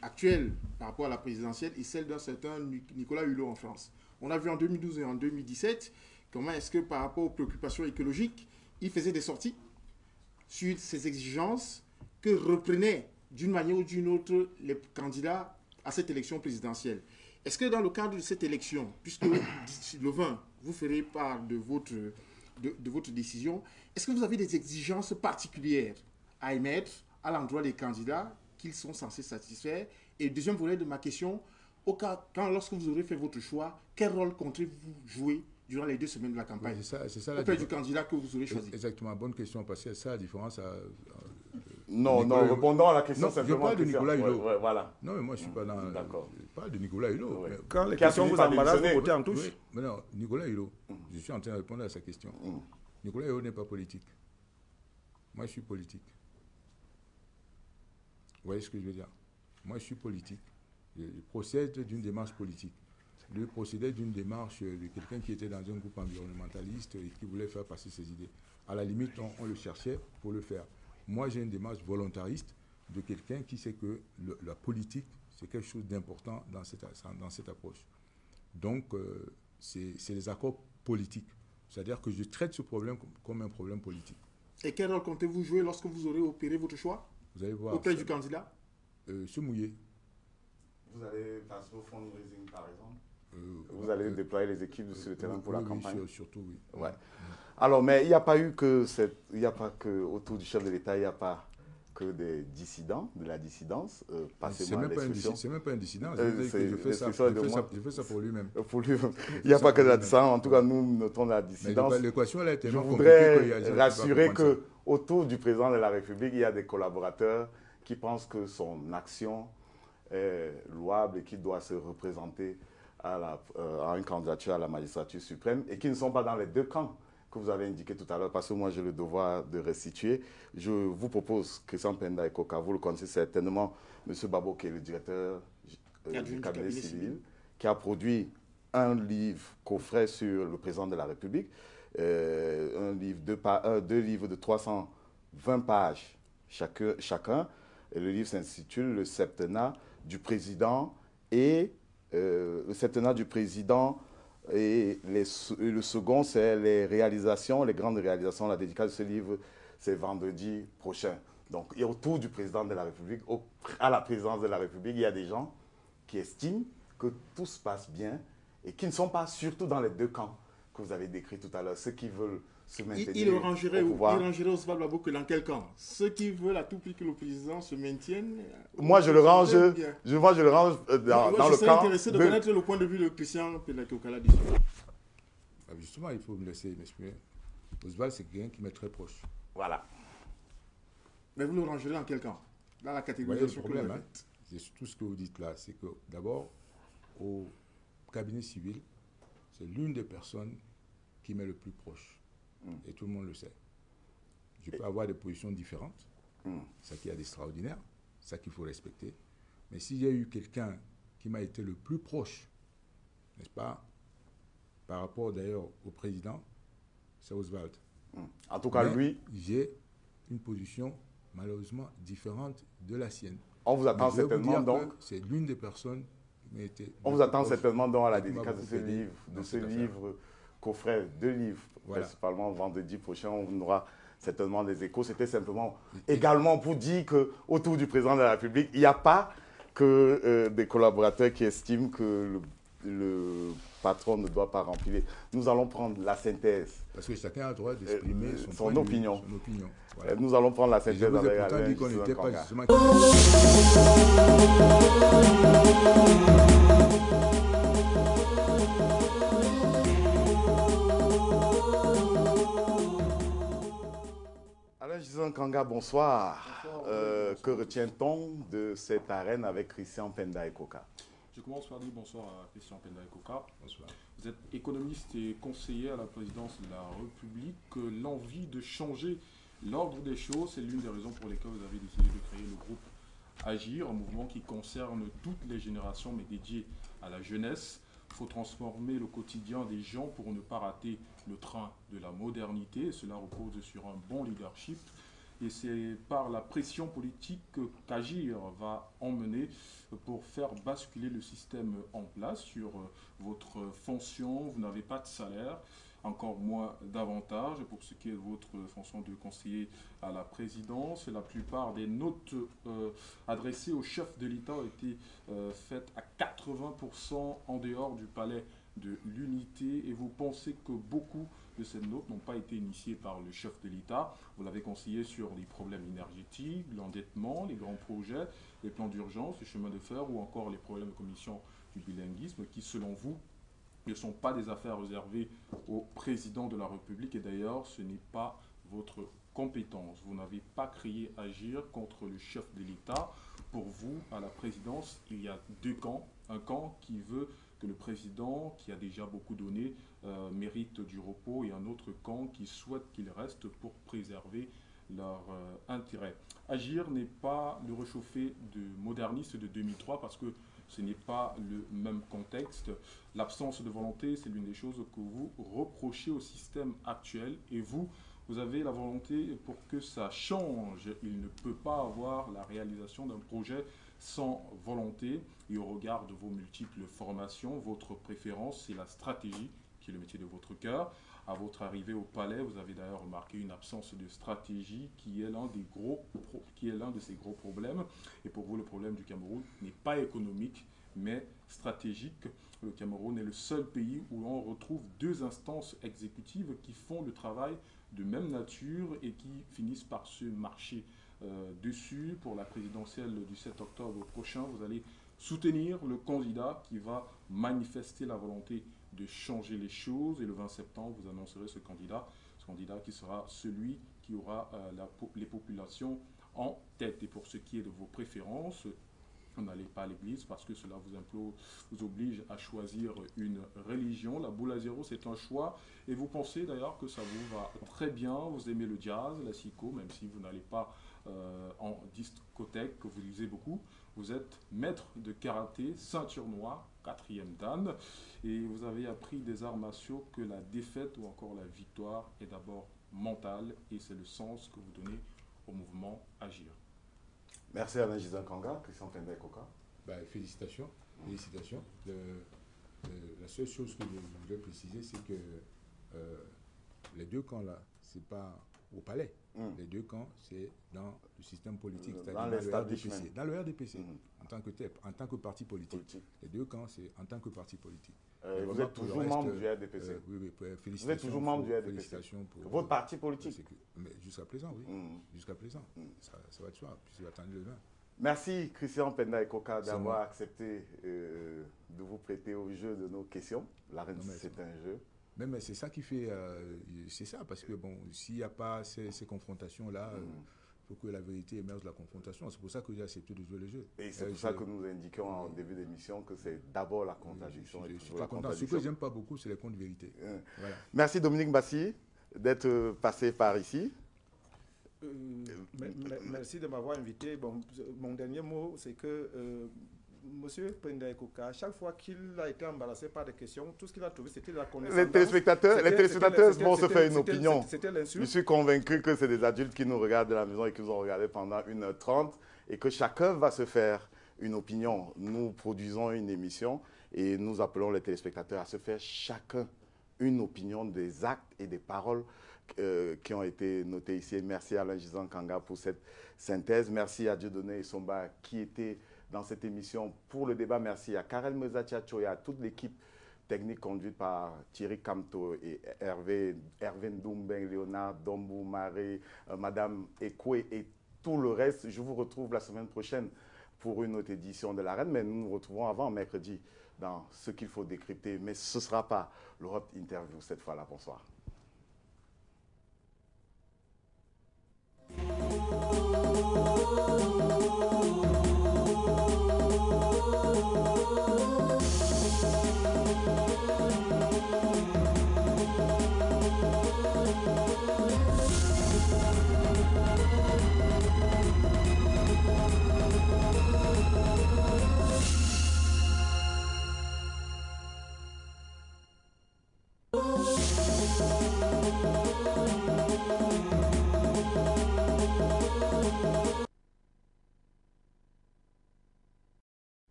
actuelle par rapport à la présidentielle et celle d'un certain Nicolas Hulot en France. On a vu en 2012 et en 2017 comment est-ce que par rapport aux préoccupations écologiques, il faisait des sorties sur ces exigences que reprenaient d'une manière ou d'une autre les candidats à cette élection présidentielle. Est-ce que dans le cadre de cette élection, puisque le 20, vous ferez part de votre décision, est-ce que vous avez des exigences particulières à émettre à l'endroit des candidats qu'ils sont censés satisfaire? Et le deuxième volet de ma question, lorsque vous aurez fait votre choix, quel rôle comptez-vous jouer durant les 2 semaines de la campagne auprès du candidat que vous aurez choisi? Exactement, bonne question, parce que c'est ça la différence. Non, répondons à la question simplement. Je parle de Nicolas Hulot. Voilà. Non, mais moi, je ne suis pas dans... D'accord. Je parle de Nicolas Hulot. Ouais. Quand les questions vous embarrassent, vous votez en touche. Oui, mais non, Nicolas Hulot, je suis en train de répondre à sa question. Nicolas Hulot n'est pas politique. Moi, je suis politique. Vous voyez ce que je veux dire? Moi, je suis politique. Je procède d'une démarche politique. Lui procédait d'une démarche de quelqu'un qui était dans un groupe environnementaliste et qui voulait faire passer ses idées. À la limite, on le cherchait pour le faire. Moi, j'ai une démarche volontariste de quelqu'un qui sait que la politique, c'est quelque chose d'important dans cette approche. Donc, c'est les accords politiques. C'est-à-dire que je traite ce problème comme un problème politique. Et quel rôle comptez-vous jouer lorsque vous aurez opéré votre choix? Vous allez voir. Auprès du candidat? Se mouiller. Vous allez passer au fundraising, par exemple? Vous allez déployer les équipes sur le terrain pour la campagne? Surtout, oui. Ouais. Alors, mais il n'y a pas autour du chef de l'État, il n'y a pas que des dissidents, de la dissidence. Passez-moi l'expression. C'est même pas un dissident. Je fais ça pour lui-même. Il n'y a pas que de la dissidence. En tout cas, nous notons la dissidence. L'équation, elle est tellement compliquée. Je voudrais rassurer qu'autour du président de la République, il y a des collaborateurs qui pensent que son action est louable et qu'il doit se représenter à une candidature à la magistrature suprême et qui ne sont pas dans les 2 camps que vous avez indiqué tout à l'heure, parce que moi j'ai le devoir de restituer. Je vous propose, Christian Pendekoka, vous le connaissez certainement, M. Babo, qui est le directeur du cabinet civil, qui a produit un livre coffret sur le président de la République, deux livres de 320 pages chacun. Et le livre s'intitule « Le septennat du président » et le septennat du président et le second, c'est les réalisations, les grandes réalisations. La dédicace de ce livre, c'est vendredi prochain. Donc, et autour du président de la République, à la présidence de la République, il y a des gens qui estiment que tout se passe bien et qui ne sont pas surtout dans les 2 camps que vous avez décrits tout à l'heure, ceux qui veulent se maintenir il rangerait au pouvoir. Il rangerait Oswald Babo que dans quel camp? Ceux qui veulent à tout prix que le président se maintienne? Moi, je le range dans le camp. Je serais intéressé de connaître le point de vue de Christian Pendekoka là-dessus. Justement, il faut me laisser m'exprimer. Oswald, c'est quelqu'un qui m'est très proche. Voilà. Mais vous le rangerez dans quel camp? Dans la catégorisation que vous avez faite? C'est tout ce que vous dites là. C'est que d'abord, au cabinet civil, c'est l'une des personnes qui m'est le plus proche. Et tout le monde le sait. Je peux avoir des positions différentes, ça qui est d'extraordinaire, ça qu'il faut respecter. Mais s'il y a eu quelqu'un qui m'a été le plus proche, n'est-ce pas, par rapport d'ailleurs au président, c'est Oswald. En tout cas, mais lui... j'ai une position malheureusement différente de la sienne. On vous attend certainement donc... C'est l'une des personnes... On vous attend certainement donc à la dédicace de ce livre, coffret, 2 livres, principalement vendredi prochain. On aura certainement des échos. C'était simplement également pour dire qu'autour du président de la République, il n'y a pas que des collaborateurs qui estiment que le patron ne doit pas remplir. Nous allons prendre la synthèse. Parce que chacun a le droit d'exprimer son opinion. Voilà. Nous allons prendre la synthèse avec Alain Gisant Kanga, bonsoir. Que retient-on de cette arène avec Christian Penda Ekoka? Je commence par dire bonsoir à Christian Penda Ekoka. Bonsoir. Vous êtes économiste et conseiller à la présidence de la République. L'envie de changer l'ordre des choses, c'est l'une des raisons pour lesquelles vous avez décidé de créer le groupe Agir, un mouvement qui concerne toutes les générations, mais dédié à la jeunesse. Il faut transformer le quotidien des gens pour ne pas rater le train de la modernité. Cela repose sur un bon leadership. Et c'est par la pression politique qu'Agir va emmener pour faire basculer le système en place sur votre fonction. Vous n'avez pas de salaire, encore moins d'avantages pour ce qui est de votre fonction de conseiller à la présidence. La plupart des notes adressées au chef de l'État ont été faites à 80% en dehors du palais de l'unité, et vous pensez que beaucoup de ces notes n'ont pas été initiées par le chef de l'État. Vous l'avez conseillé sur les problèmes énergétiques, l'endettement, les grands projets, les plans d'urgence, les chemins de fer ou encore les problèmes de commission du bilinguisme qui, selon vous, ne sont pas des affaires réservées au président de la République, et d'ailleurs ce n'est pas votre compétence. Vous n'avez pas créé Agir contre le chef de l'État. Pour vous, à la présidence, il y a 2 camps. Un camp qui veut que le président, qui a déjà beaucoup donné, mérite du repos, et un autre camp qui souhaite qu'il reste pour préserver leur intérêt. Agir n'est pas le réchauffé de moderniste de 2003 parce que ce n'est pas le même contexte. L'absence de volonté, c'est l'une des choses que vous reprochez au système actuel, et vous avez la volonté pour que ça change. Il ne peut pas avoir la réalisation d'un projet sans volonté, et au regard de vos multiples formations, votre préférence, c'est la stratégie, qui est le métier de votre cœur. À votre arrivée au palais, vous avez d'ailleurs remarqué une absence de stratégie qui est l'un de ces gros problèmes. Et pour vous, le problème du Cameroun n'est pas économique, mais stratégique. Le Cameroun est le seul pays où on retrouve 2 instances exécutives qui font le travail de même nature et qui finissent par se marcher dessus. Pour la présidentielle du 7 octobre prochain, vous allez soutenir le candidat qui va manifester la volonté de changer les choses, et le 20 septembre, vous annoncerez ce candidat qui sera celui qui aura les populations en tête. Et pour ce qui est de vos préférences, vous n'allez pas à l'église parce que cela vous oblige à choisir une religion. La boule à zéro, c'est un choix, et vous pensez d'ailleurs que ça vous va très bien. Vous aimez le jazz, la psycho, même si vous n'allez pas en discothèque, que vous lisez beaucoup. Vous êtes maître de karaté, ceinture noire, 4e dan, et vous avez appris des arts martiaux que la défaite ou encore la victoire est d'abord mentale, et c'est le sens que vous donnez au mouvement Agir. Merci Alain Gisant Kanga, Christian Penda Ekoka. Félicitations. La seule chose que je voudrais préciser, c'est que les 2 camps là, c'est pas au palais. Les 2 camps, c'est dans le système politique, c'est-à-dire dans le RDPC, en tant que parti politique. Les 2 camps, c'est en tant que parti politique. Vous êtes toujours membre du RDPC? Oui, félicitations. Vous êtes toujours membre du RDPC? Félicitations pour votre parti politique? Mais jusqu'à présent, oui. Jusqu'à présent. Ça va de soi, puis je vais attendre le 20. Merci Christian Penda Ekoka d'avoir accepté de vous prêter au jeu de nos questions. L'arène, c'est un jeu. Mais c'est ça qui fait... c'est ça, parce que bon, s'il n'y a pas ces confrontations-là, il faut que la vérité émerge de la confrontation. C'est pour ça que j'ai accepté de jouer le jeu. Et c'est pour ça que nous indiquons en début d'émission que c'est d'abord la contradiction. Je suis content. Ce que je n'aime pas beaucoup, c'est les contes de vérité. Voilà. Merci Dominique Bassi d'être passé par ici. Merci de m'avoir invité. Bon, mon dernier mot, c'est que Monsieur Penda Ekoka, à chaque fois qu'il a été embarrassé par des questions, tout ce qu'il a trouvé, c'était la connaissance. Les téléspectateurs vont se faire une opinion. C'était l'insulte. Je suis convaincu que c'est des adultes qui nous regardent de la maison et qui nous ont regardé pendant 1h30 et que chacun va se faire une opinion. Nous produisons une émission et nous appelons les téléspectateurs à se faire chacun une opinion des actes et des paroles qui ont été notés ici. Merci à Alain Gisant Kanga pour cette synthèse. Merci à Dieudonné Isomba qui était dans cette émission pour le débat. Merci à Karel Mezachacho et à toute l'équipe technique conduite par Thierry Camto et Hervé Ndoumbeng, Léonard Dombou, Marie, Madame Ekwe et tout le reste. Je vous retrouve la semaine prochaine pour une autre édition de l'Arène, mais nous nous retrouvons avant mercredi dans ce qu'il faut décrypter. Mais ce ne sera pas l'Europe Interview cette fois-là. Bonsoir.